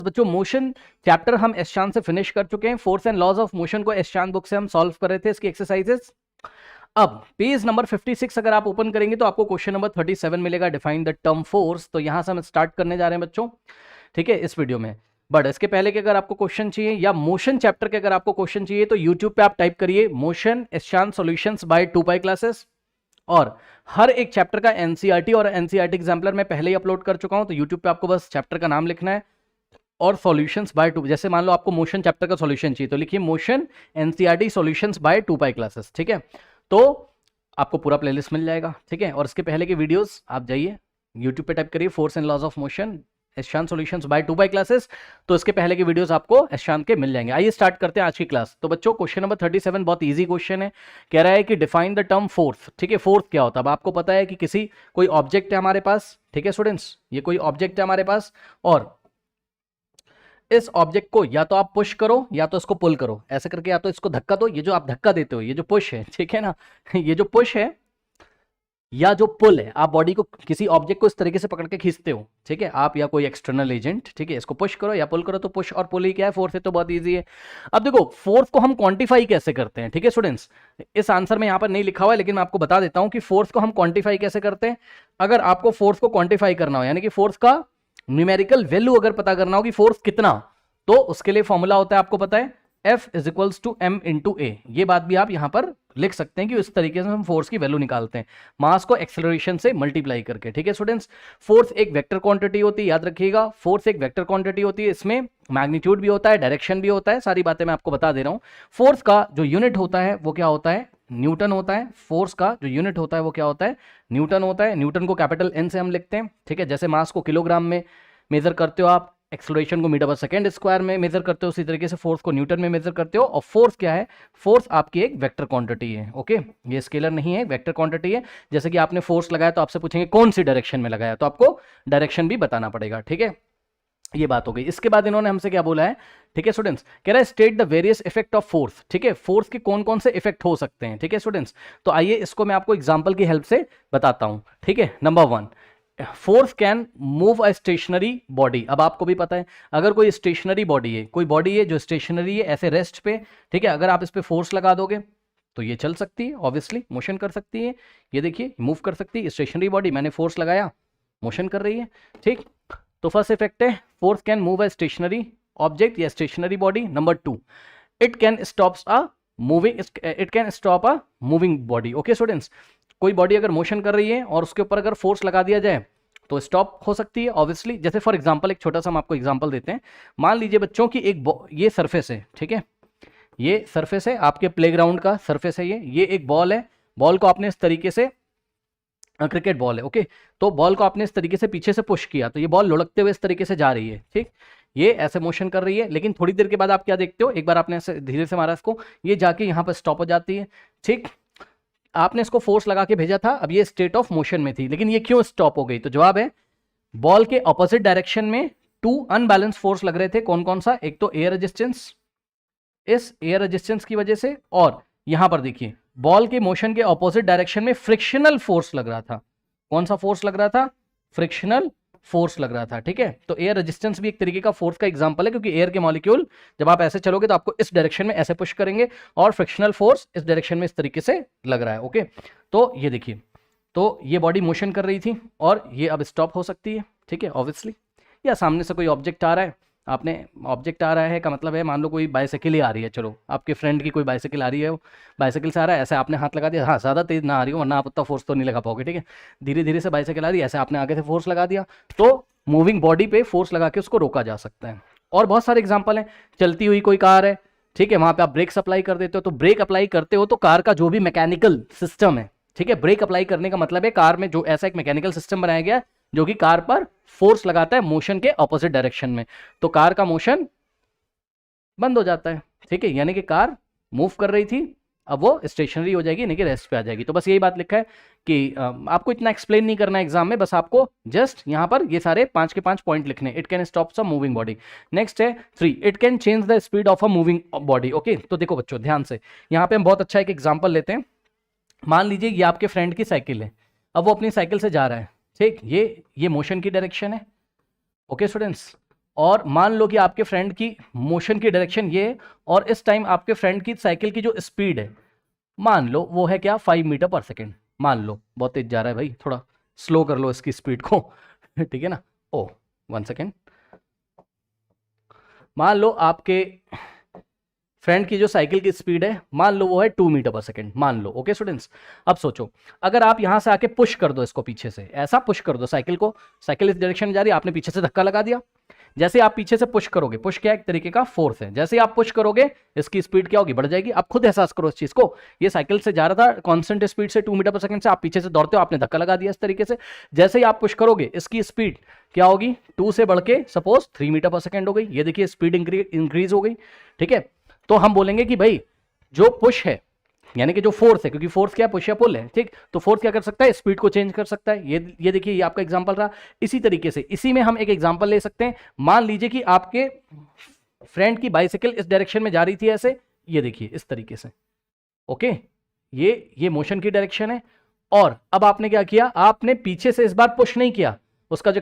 बच्चों motion chapter हम एसचान से फिनिश कर चुके हैं। Force and laws of motion को एसचान बुक से हम सॉल्व कर रहे थे इसकी एक्सरसाइजेस। अब पेज नंबर 56 अगर आप ओपन करेंगे तो आपको क्वेश्चन नंबर 37 मिलेगा, डिफाइन द टर्म फोर्स। तो यहां से हम स्टार्ट करने जा रहे हैं बच्चों, ठीक है, इस वीडियो में। बट इसके पहले कि अगर आपको क्वेश्चन चाहिए या मोशन चैप्टर के अगर आपको क्वेश्चन चाहिए तो यूट्यूब पे आप टाइप करिए मोशन एसचान सॉल्यूशंस बाय 2 क्लासेस, और हर एक चैप्टर का एनसीईआरटी और एनसीईआरटी एग्जाम्पलर मैं पहले ही अपलोड कर चुका हूं। तो यूट्यूब पे आपको बस चैप्टर का नाम लिखना है और सॉल्यूशंस बाय 2, जैसे मान लो आपको मोशन चैप्टर का सॉल्यूशन चाहिए तो लिखिए motion NCERT solutions by 2 classes, ठीक है। तो आपको पूरा प्लेलिस्ट मिल जाएगा, ठीक है। और इसके पहले के वीडियोस आप जाइए यूट्यूब पे टाइप करिए force and laws of motion एसचान सॉल्यूशंस बाय 2 क्लासेस, तो इसके पहले के वीडियोस आपको एसचान के मिल जाएंगे। आइए स्टार्ट करते हैं आज की क्लास। तो बच्चों क्वेश्चन नंबर 37 बहुत इजी क्वेश्चन है। कह रहा है कि डिफाइन द टर्म फोर्स, ठीक है। फोर्स क्या होता है? अब आपको पता है कि किसी कोई ऑब्जेक्ट है हमारे पास, ठीक है स्टूडेंट्स, ये कोई ऑब्जेक्ट है हमारे पास, और इस ऑब्जेक्ट को या तो आप पुश करो या तो इसको पुल करो, ऐसे करके, या तो इसको धक्का दो, ये जो आप धक्का देते हो ये जो पुश है, ठीक है ना, ये जो पुश है या जो पुल है, आप बॉडी को किसी ऑब्जेक्ट को इस तरीके से पकड़ के खींचते हो, ठीक है, आप या कोई एक्सटर्नल एजेंट, ठीक है, इसको पुश करो या पुल करो, तो पुश और पुल ही क्या है, फोर्स है, तो बहुत इजी है। अब देखो फोर्स को हम क्वांटिफाई कैसे करते हैं, ठीक है स्टूडेंट्स, इस आंसर में यहां पर नहीं लिखा हुआ है लेकिन मैं आपको बता देता हूं कि फोर्स को हम क्वांटिफाई कैसे करते हैं। अगर आपको फोर्स को क्वांटिफाई करना हो, यानी कि फोर्स का न्यूमेरिकल वैल्यू अगर पता करना हो कि फोर्स कितना, तो उसके लिए फॉर्मूला होता है, आपको पता है, F is to m into a. ये बात भी आप यहां पर लिख सकते हैं कि इस तरीके से हम फोर्स की वैल्यू निकालते हैं, मास को एक्सेलरेशन से मल्टीप्लाई करके, ठीक है स्टूडेंट्स। फोर्स एक वेक्टर क्वांटिटी होती है, याद रखिएगा, फोर्स एक वेक्टर क्वांटिटी होती है, इसमें मैग्नीट्यूड भी होता है, डायरेक्शन भी होता है, सारी बातें मैं आपको बता दे रहा हूं। फोर्स का जो यूनिट होता है वो क्या होता है, न्यूटन होता है। फोर्स का जो यूनिट होता है वो क्या होता है, न्यूटन होता है। न्यूटन को कैपिटल N से हम लिखते हैं, ठीक है। जैसे मास को किलोग्राम में मेजर करते हो आप, एक्सेलरेशन को मीटर पर सेकंड स्क्वायर में मेजर करते हो, उसी तरीके से फोर्स को न्यूटन में मेजर करते हो। और फोर्स क्या है, फोर्स आपकी एक वेक्टर क्वांटिटी है, ओके, ये स्केलर नहीं है, वेक्टर क्वांटिटी है। जैसे कि आपने फोर्स लगाया तो आपसे पूछेंगे कौन सी डायरेक्शन में लगाया, तो आपको डायरेक्शन भी बताना पड़ेगा, ठीक है। ये बात हो गई। इसके बाद इन्होंने हमसे क्या बोला है, ठीक है स्टूडेंट्स, कह रहा है state the various effect of force, ठीक है, फोर्स के कौन कौन से इफेक्ट हो सकते हैं, ठीक है स्टूडेंट्स। तो आइए इसको मैं आपको एग्जांपल की हेल्प से बताता हूं, ठीक है। Number 1, force can move a stationary body. अब आपको भी पता है अगर कोई स्टेशनरी बॉडी है, कोई बॉडी है जो स्टेशनरी है ऐसे रेस्ट पे, ठीक है, अगर आप इस पे फोर्स लगा दोगे तो ये चल सकती है, ऑब्वियसली मोशन कर सकती है। ये देखिए मूव कर सकती है, स्टेशनरी बॉडी, मैंने फोर्स लगाया, मोशन कर रही है, ठीक। तो फर्स्ट इफेक्ट है force can move a stationary object या stationary body. Number 2, it can stops a moving, it can stop a moving body, okay students. कोई बॉडी अगर मोशन कर रही है और उसके ऊपर अगर फोर्स लगा दिया जाए तो स्टॉप हो सकती है, ऑब्वियसली। जैसे फॉर एग्जांपल एक छोटा सा हम आपको एग्जांपल देते हैं। मान लीजिए बच्चों की एक ये सरफेस है, ठीक है, ये सरफेस है आपके प्लेग्राउंड का सरफेस है, ये एक बॉल है, बॉल को आपने इस तरीके से, क्रिकेट बॉल है, ओके, तो बॉल को आपने इस तरीके से पीछे से पुश किया तो ये बॉल लुढ़कते हुए इस तरीके से जा रही है, ठीक, ये ऐसे मोशन कर रही है। लेकिन थोड़ी देर के बाद आप क्या देखते हो, एक बार आपने ऐसे धीरे से मारा इसको, ये जाके यहाँ पर स्टॉप हो जाती है, ठीक। आपने इसको फोर्स लगा के भेजा था, अब ये स्टेट ऑफ मोशन में थी, लेकिन ये क्यों स्टॉप हो गई? तो जवाब है बॉल के ऑपोजिट डायरेक्शन में 2 अनबैलेंस फोर्स लग रहे थे। कौन कौन सा? एक तो एयर रेजिस्टेंस, इस एयर रेजिस्टेंस की वजह से, और यहां पर देखिए बॉल के मोशन के ऑपोजिट डायरेक्शन में फ्रिक्शनल फोर्स लग रहा था। कौन सा फोर्स लग रहा था? फ्रिक्शनल फोर्स लग रहा था, ठीक है। तो एयर रेजिस्टेंस भी एक तरीके का फोर्स का एग्जांपल है, क्योंकि एयर के मॉलिक्यूल जब आप ऐसे चलोगे तो आपको इस डायरेक्शन में ऐसे पुश करेंगे, और फ्रिक्शनल फोर्स इस डायरेक्शन में इस तरीके से लग रहा है, ओके। तो ये देखिए, तो ये बॉडी मोशन कर रही थी और ये अब स्टॉप हो सकती है, ठीक है, ऑब्वियसली। या सामने से कोई ऑब्जेक्ट आ रहा है, आपने ऑब्जेक्ट आ रहा है का मतलब है, मान लो कोई बाइसाइकिल ही आ रही है, चलो आपके फ्रेंड की कोई बाइसाइकिल आ रही है, वो बाइसाइकिल से आ रहा है, ऐसे आपने हाथ लगा दिया, हाँ ज़्यादा तेज ना आ रही हो वरना आप उतना फोर्स तो नहीं लगा पाओगे, ठीक है। धीरे धीरे से बाइसाइकिल आ रही है, ऐसे आपने आगे से फोर्स लगा दिया, तो मूविंग बॉडी पे फोर्स लगा के उसको रोका जा सकता है। और बहुत सारे एग्जाम्पल हैं, चलती हुई कोई कार है, ठीक है, वहां पे आप ब्रेक अप्लाई कर देते हो, तो ब्रेक अप्लाई करते हो तो कार का जो भी मैकेनिकल सिस्टम है, ठीक है, ब्रेक अप्लाई करने का मतलब है कार में जो ऐसा एक मैकेनिकल सिस्टम बनाया गया जो कि कार पर फोर्स लगाता है मोशन के ऑपोजिट डायरेक्शन में, तो कार का मोशन बंद हो जाता है, ठीक है, यानी कि कार मूव कर रही थी, अब वो स्टेशनरी हो जाएगी, यानी कि रेस्ट पे आ जाएगी। तो बस यही बात लिखा है कि आपको इतना एक्सप्लेन नहीं करना है एग्जाम में, बस आपको जस्ट यहाँ पर ये सारे 5 के 5 पॉइंट लिखने। It can stop some moving body. Next है 3, it can change the speed of a moving body, okay. तो देखो बच्चों ध्यान से, यहाँ पे हम बहुत अच्छा एक एग्जाम्पल लेते हैं। मान लीजिए ये आपके फ्रेंड की साइकिल है, अब वो अपनी साइकिल से जा रहा है, ठीक, ये मोशन की डायरेक्शन है, ओके स्टूडेंट्स। और मान लो कि आपके फ्रेंड की मोशन की डायरेक्शन ये है, और इस टाइम आपके फ्रेंड की साइकिल की जो स्पीड है मान लो वो है क्या 5 मीटर पर सेकेंड। मान लो बहुत तेज जा रहा है भाई, थोड़ा स्लो कर लो इसकी स्पीड को ठीक है ना। ओ 1 सेकेंड। मान लो आपके फ्रेंड की जो साइकिल की स्पीड है मान लो वो है 2 मीटर पर सेकेंड, मान लो। ओके स्टूडेंट्स, अब सोचो अगर आप यहां से आके पुश कर दो इसको पीछे से, ऐसा पुश कर दो साइकिल को, साइकिल इस डायरेक्शन में जा रही है, आपने पीछे से धक्का लगा दिया। जैसे आप पीछे से पुश करोगे, पुश क्या एक तरीके का फोर्स है, जैसे आप पुश करोगे इसकी स्पीड क्या होगी, बढ़ जाएगी। आप खुद एहसास करो इस चीज को, ये साइकिल से जा रहा था कांस्टेंट स्पीड से 2 मीटर पर सेकंड से, आप पीछे से दौड़ते हो, आपने धक्का लगा दिया इस तरीके से। जैसे ही आप पुश करोगे इसकी स्पीड क्या होगी, 2 से बढ़ के सपोज 3 मीटर पर सेकंड हो गई। ये देखिए स्पीड इंक्रीज हो गई। ठीक है, तो हम बोलेंगे कि भाई जो पुश है यानी कि जो फोर्स है, क्योंकि फोर्स क्या है, पुश या पुल है, ठीक, तो फोर्स क्या कर सकता है, स्पीड को चेंज कर सकता है। ये देखिए ये आपका एग्जांपल रहा। इसी तरीके से इसी में हम एक एग्जांपल ले सकते हैं। मान लीजिए कि आपके फ्रेंड की बाइसिकल इस डायरेक्शन में जा रही थी ऐसे, ये देखिए इस तरीके से। ओके, ये मोशन की डायरेक्शन है। और अब आपने क्या किया, आपने पीछे से इस बार पुश नहीं किया, उसका जो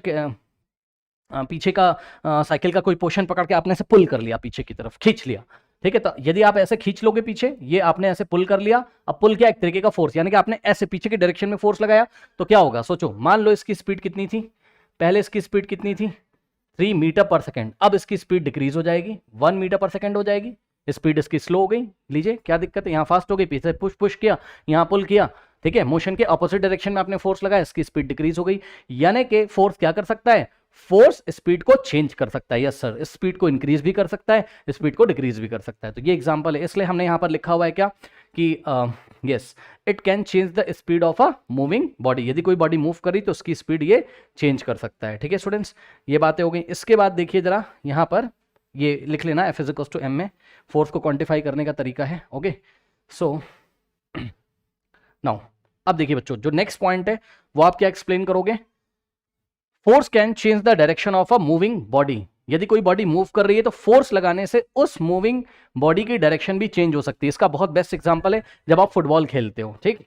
पीछे का साइकिल का कोई पोर्शन पकड़ के आपने ऐसे पुल कर लिया, पीछे की तरफ खींच लिया। ठीक है, तो यदि आप ऐसे खींच लोगे पीछे, ये आपने ऐसे पुल कर लिया। अब पुल क्या एक तरीके का फोर्स, यानी कि आपने ऐसे पीछे के डायरेक्शन में फोर्स लगाया, तो क्या होगा सोचो। मान लो इसकी स्पीड कितनी थी, पहले इसकी स्पीड कितनी थी 3 मीटर पर सेकेंड, अब इसकी स्पीड डिक्रीज हो जाएगी 1 मीटर पर सेकेंड हो जाएगी। स्पीड इसकी स्लो हो गई। लीजिए क्या दिक्कत है, यहाँ फास्ट हो गई, पीछे पुश किया, यहाँ पुल किया। ठीक है, मोशन के ऑपोजिट डायरेक्शन में आपने फोर्स लगाया, इसकी स्पीड डिक्रीज हो गई। यानी कि फोर्स क्या कर सकता है, फोर्स स्पीड को चेंज कर सकता है। यस सर, स्पीड को इंक्रीज भी कर सकता है, स्पीड को डिक्रीज भी कर सकता है। तो ये एग्जांपल है, इसलिए हमने यहां पर लिखा हुआ है क्या कि yes it can change the speed of a moving body. यदि कोई बॉडी मूव करी तो उसकी स्पीड ये चेंज कर सकता है। ठीक है स्टूडेंट्स, ये बातें हो गई। इसके बाद देखिए जरा यहां पर ये लिख लेना, F is equals to m में फोर्स को क्वांटिफाई करने का तरीका है। ओके, सो नाउ अब देखिए बच्चों, जो नेक्स्ट पॉइंट है वो आप क्या एक्सप्लेन करोगे, force can change the direction of a moving body. यदि कोई बॉडी मूव कर रही है तो फोर्स लगाने से उस मूविंग बॉडी की डायरेक्शन भी चेंज हो सकती है। इसका बहुत बेस्ट एग्जांपल है जब आप फुटबॉल खेलते हो। ठीक,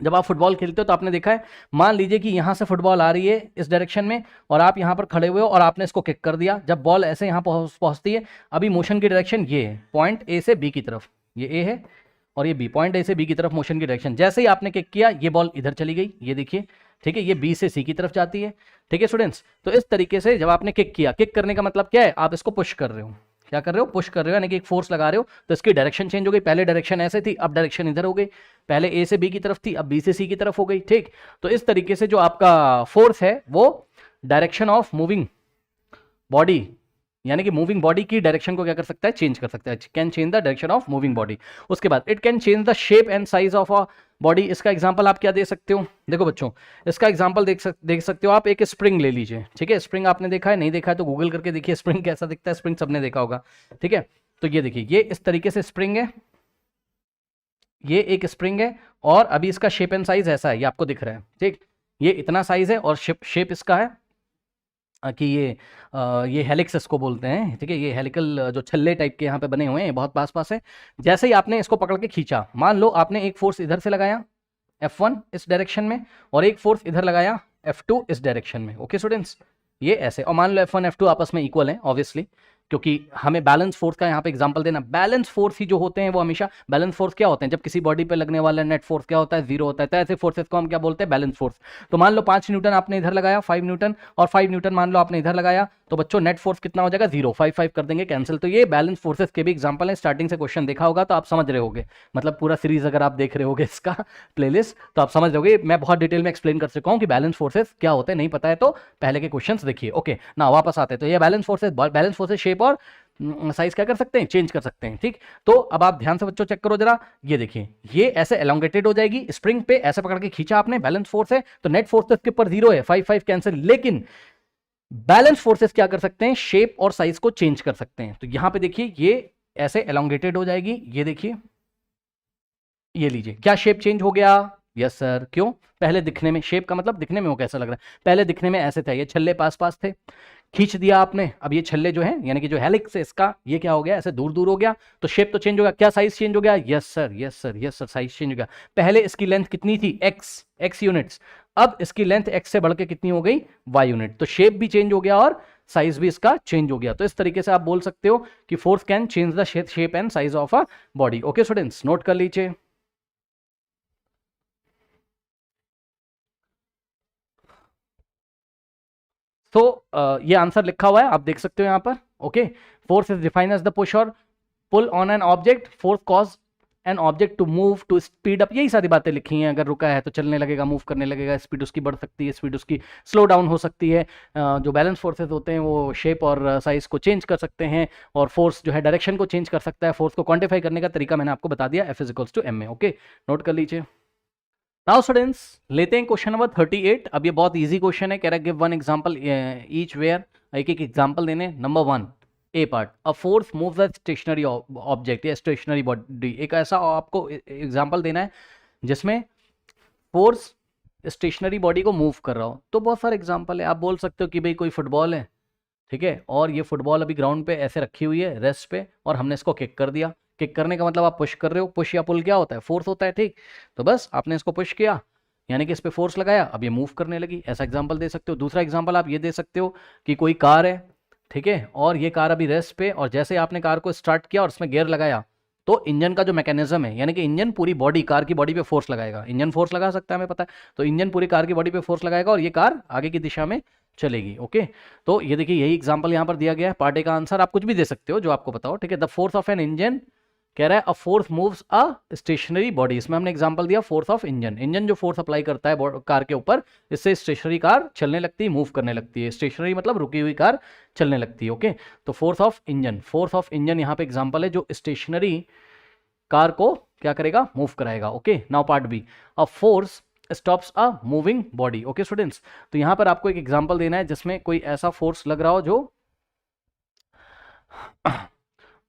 जब आप फुटबॉल खेलते हो तो आपने देखा है, मान लीजिए कि यहां से फुटबॉल आ रही है इस डायरेक्शन में, और आप यहां पर खड़े हुए हो और आपने इसको किक कर दिया। जब बॉल ऐसे यहां पहुंचती है, अभी मोशन की डायरेक्शन ये है, पॉइंट ए से बी की तरफ, ये ए है और ये बी, पॉइंट ए से बी की तरफ मोशन की डायरेक्शन। जैसे ही आपने किक किया ये बॉल इधर चली गई, ये देखिए। ठीक है, ये बी से सी की तरफ जाती है। ठीक है स्टूडेंट्स, तो इस तरीके से जब आपने किक किया, किक करने का मतलब क्या है, आप इसको पुश कर रहे हो। क्या कर रहे हो, पुश कर रहे हो, यानी कि एक फोर्स लगा रहे हो, तो इसकी डायरेक्शन चेंज हो गई। पहले डायरेक्शन ऐसे थी, अब डायरेक्शन इधर हो गई। पहले ए से बी की तरफ थी, अब बी से सी की तरफ हो गई। ठीक, तो इस तरीके से जो आपका फोर्स है वो डायरेक्शन ऑफ मूविंग बॉडी, यानी कि मूविंग बॉडी की डायरेक्शन को क्या कर सकता है, चेंज कर सकता है। Can change the direction of moving body. उसके बाद it can change the shape and size of a body. इसका एग्जांपल आप क्या दे सकते हो, देखो बच्चों इसका एग्जांपल देख सकते हो आप। एक स्प्रिंग ले लीजिए। ठीक है, स्प्रिंग आपने देखा है, नहीं देखा है तो गूगल करके देखिए स्प्रिंग कैसा दिखता है। स्प्रिंग सबने देखा होगा। ठीक है, तो ये देखिए ये इस तरीके से स्प्रिंग है, ये एक स्प्रिंग है, और अभी इसका शेप एंड साइज ऐसा है, ये आपको दिख रहा है। ठीक, ये इतना साइज है और शेप इसका है कि ये हेलिक्स इसको बोलते हैं। ठीक है, ये हेलिकल जो छल्ले टाइप के यहाँ पे बने हुए हैं, बहुत पास है। जैसे ही आपने इसको पकड़ के खींचा, मान लो आपने एक फोर्स इधर से लगाया F1 इस डायरेक्शन में, और एक फोर्स इधर लगाया F2 इस डायरेक्शन में। ओके स्टूडेंट्स, ये ऐसे, और मान लो F1 F2 आपस में इक्वल है ऑब्वियसली, क्योंकि हमें बैलेंस फोर्स का यहाँ पे एग्जांपल देना। बैलेंस फोर्स ही जो होते हैं वो हमेशा, बैलेंस फोर्स क्या होते हैं, जब किसी बॉडी पे लगने वाला नेट फोर्स क्या होता है, 0 होता है। तो ऐसे फोर्सेस को हम क्या बोलते हैं, बैलेंस फोर्स। तो मान लो 5 न्यूटन आपने इधर लगाया, 5 न्यूटन, और 5 न्यूटन मान लो आपने इधर लगाया, तो बच्चों नेट फोर्स कितना हो जाएगा, 0। 5 कर देंगे कैंसिल। तो ये बैलेंस फोर्सेस के भी एग्जाम्पल है। स्टार्टिंग से क्वेश्चन देखा होगा तो आप समझ रहे होगे, मतलब पूरा सीरीज अगर आप देख रहे होगे इसका प्लेलिस्ट, तो आप समझ रहोगे। मैं बहुत डिटेल में एक्सप्लेन कर चुका हूँ कि बैलेंस फोर्सेस क्या होते हैं। नहीं पता है तो पहले के क्वेश्चन देखिए। ओके ना, वापस आते हैं। तो ये बैलेंस फोर्सेस शेप और साइज क्या कर सकते हैं, चेंज कर सकते हैं। ठीक, तो अब आप ध्यान से बच्चों चेक करो जरा, ये देखिए ये ऐसे एलोंगेटेड हो जाएगी स्प्रिंग पे, ऐसे पकड़ के खींचा आपने, बैलेंस फोर्स है, तो नेट फोर्स तो इसके ऊपर 0 है, 5 कैंसिल। लेकिन बैलेंस फोर्सेस क्या कर सकते हैं, शेप और साइज को चेंज कर सकते हैं। तो यहां पे देखिए ये ऐसे एलोंगेटेड हो जाएगी, ये देखिए, ये लीजिए क्या शेप चेंज हो गया। यस सर, क्यों, पहले दिखने में, शेप का मतलब दिखने में वो कैसा लग रहा है, पहले दिखने में ऐसे थे, ये छल्ले पास थे, खींच दिया आपने, अब ये छल्ले जो है यानी कि जो हेलिक्स है इसका, ये क्या हो गया, ऐसे दूर दूर हो गया, तो शेप तो चेंज हो गया। क्या साइज चेंज हो गया, यस सर साइज चेंज हो गया। पहले इसकी लेंथ कितनी थी, x यूनिट्स, अब इसकी लेंथ x से बढ़ के कितनी हो गई, y यूनिट। तो शेप भी चेंज हो गया और साइज भी इसका चेंज हो गया। तो इस तरीके से आप बोल सकते हो कि force can change the shape and size of a body. Okay students, note कर लीजिए। तो ये आंसर लिखा हुआ है, आप देख सकते हो यहां पर। Okay, force is defined as the push और pull on an object, force cause an object to move to speed up, यही सारी बातें लिखी हैं। अगर रुका है तो चलने लगेगा, मूव करने लगेगा, स्पीड उसकी बढ़ सकती है, स्पीड उसकी स्लो डाउन हो सकती है। जो बैलेंस फोर्सेस होते हैं वो शेप और साइज को चेंज कर सकते हैं, और फोर्स जो है डायरेक्शन को चेंज कर सकता है। फोर्स को क्वांटिफाई करने का तरीका मैंने आपको बता दिया, F इक्वल्स टू m में। ओके, नोट कर लीजिए। नाउ स्टूडेंट्स, लेते हैं क्वेश्चन नंबर 38। अब ये बहुत इजी क्वेश्चन है, कह रहा है give one example each where, एक एक एग्जांपल देने। Number 1 A part, a force moves a stationary object या स्टेशनरी बॉडी। एक ऐसा आपको एग्जांपल देना है जिसमें फोर्स स्टेशनरी बॉडी को मूव कर रहा हो। तो बहुत सारे एग्जांपल है, आप बोल सकते हो कि भाई कोई फुटबॉल है, ठीक है, और ये फुटबॉल अभी ग्राउंड पे ऐसे रखी हुई है रेस्ट पे, और हमने इसको किक कर दिया। किक करने का मतलब आप पुश कर रहे हो, पुश या पुल क्या होता है, फोर्स होता है, ठीक। तो बस आपने इसको पुश किया, यानी कि इस पे फोर्स लगाया, अब ये मूव करने लगी। ऐसा एग्जांपल दे सकते हो। दूसरा एग्जांपल आप ये दे सकते हो कि कोई कार है, ठीक है, और ये कार अभी रेस्ट पे, और जैसे आपने कार को स्टार्ट किया और उसमें गियर लगाया, तो इंजन का जो मैकेनिज्म है, यानी कि इंजन पूरी बॉडी, कार की बॉडी पे फोर्स लगाएगा। इंजन फोर्स लगा सकता है, हमें पता है, तो इंजन पूरी कार की बॉडी पे फोर्स लगाएगा और ये कार आगे की दिशा में चलेगी। ओके, तो ये देखिए यही एग्जांपल यहाँ पर दिया गया है। पार्ट ए का आंसर आप कुछ भी दे सकते हो जो आपको पता हो, ठीक है। The force of an engine, कह रहा है a force moves a stationary body, इसमें हमने एग्जांपल दिया फोर्स ऑफ इंजन। इंजन जो फोर्स अप्लाई करता है कार के ऊपर, इससे स्टेशनरी कार चलने लगती है, मूव करने लगती है। स्टेशनरी मतलब रुकी हुई कार चलने लगती है। ओके, तो force of engine, force of engine यहाँ पे एग्जांपल है जो स्टेशनरी कार को क्या करेगा, मूव कराएगा। Okay, now part B, a force stops a moving body. Okay students, तो यहां पर आपको एक एग्जांपल देना है जिसमें कोई ऐसा फोर्स लग रहा हो जो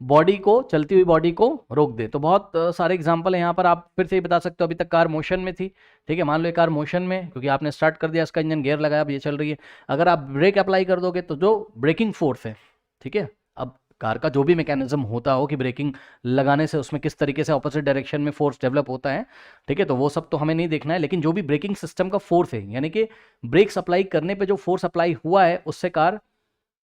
बॉडी को, चलती हुई बॉडी को रोक दे। तो बहुत सारे एग्जांपल है यहाँ पर, आप फिर से ही बता सकते हो। अभी तक कार मोशन में थी, ठीक है, मान लो ये कार मोशन में, क्योंकि आपने स्टार्ट कर दिया, इसका इंजन गियर लगाया, अब ये चल रही है। अगर आप ब्रेक अप्लाई कर दोगे तो जो ब्रेकिंग फोर्स है, ठीक है, अब कार का जो भी मैकेनिज्म होता हो कि ब्रेकिंग लगाने से उसमें किस तरीके से ऑपोजिट डायरेक्शन में फोर्स डेवलप होता है, ठीक है, तो वो सब तो हमें नहीं देखना है, लेकिन जो भी ब्रेकिंग सिस्टम का फोर्स है, यानी कि ब्रेक्स अप्लाई करने पे जो फोर्स अप्लाई हुआ है, उससे कार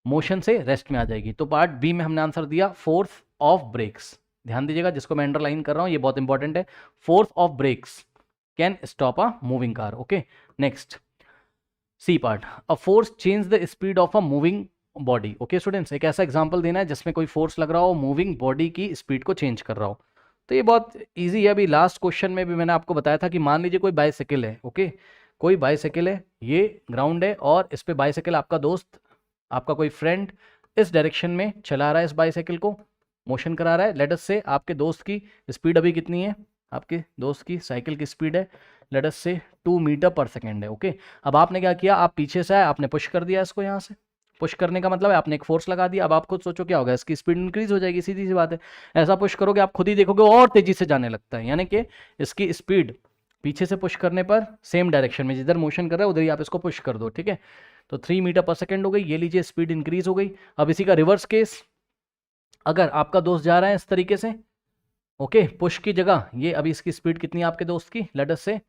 मोशन से रेस्ट में आ जाएगी। तो पार्ट बी में हमने आंसर दिया फोर्स ऑफ ब्रेक्स। ध्यान दीजिएगा, जिसको मैं अंडरलाइन कर रहा हूं, ये बहुत इंपॉर्टेंट है। Force of brakes can stop a moving car. Okay, next C part, a force change the speed of a moving body. Okay students, एक ऐसा एग्जांपल देना है जिसमें कोई फोर्स लग रहा हो, मूविंग बॉडी की स्पीड को चेंज कर रहा हो। तो ये बहुत इजी है। अभी लास्ट क्वेश्चन में भी मैंने आपको बताया था कि मान लीजिए कोई बाइसाइकिल है, ओके, कोई बाइसाइकिल है, ये ग्राउंड है, और इस पे बाइसाइकिल आपका दोस्त, आपका कोई फ्रेंड इस डायरेक्शन में चला रहा है, इस बाइसाइकिल को मोशन करा रहा है। लेट अस से आपके दोस्त की स्पीड अभी कितनी है, आपके दोस्त की साइकिल की स्पीड है लेट अस से 2 मीटर पर सेकेंड है। ओके, अब आपने क्या किया, आप पीछे से आए, आपने पुश कर दिया इसको, यहाँ से पुश करने का मतलब है आपने एक फोर्स लगा दिया। अब आप खुद सोचो क्या होगा, इसकी स्पीड इंक्रीज हो जाएगी, सीधी सी बात है। ऐसा पुश करोगे आप खुद ही देखोगे और तेजी से जाने लगता है, यानी कि इसकी स्पीड पीछे से पुश करने पर सेम डायरेक्शन में जिधर मोशन कर रहा है उधर ही आप इसको पुश कर दो, ठीक है। तो 3 मीटर पर सेकेंड हो गई, ये लीजिए स्पीड इंक्रीज हो गई। अब इसी का रिवर्स केस, अगर आपका दोस्त जा रहा है इस तरीके से, ओके, पुश की जगह, ये अभी इसकी स्पीड कितनी है आपके दोस्त की, लेट अस से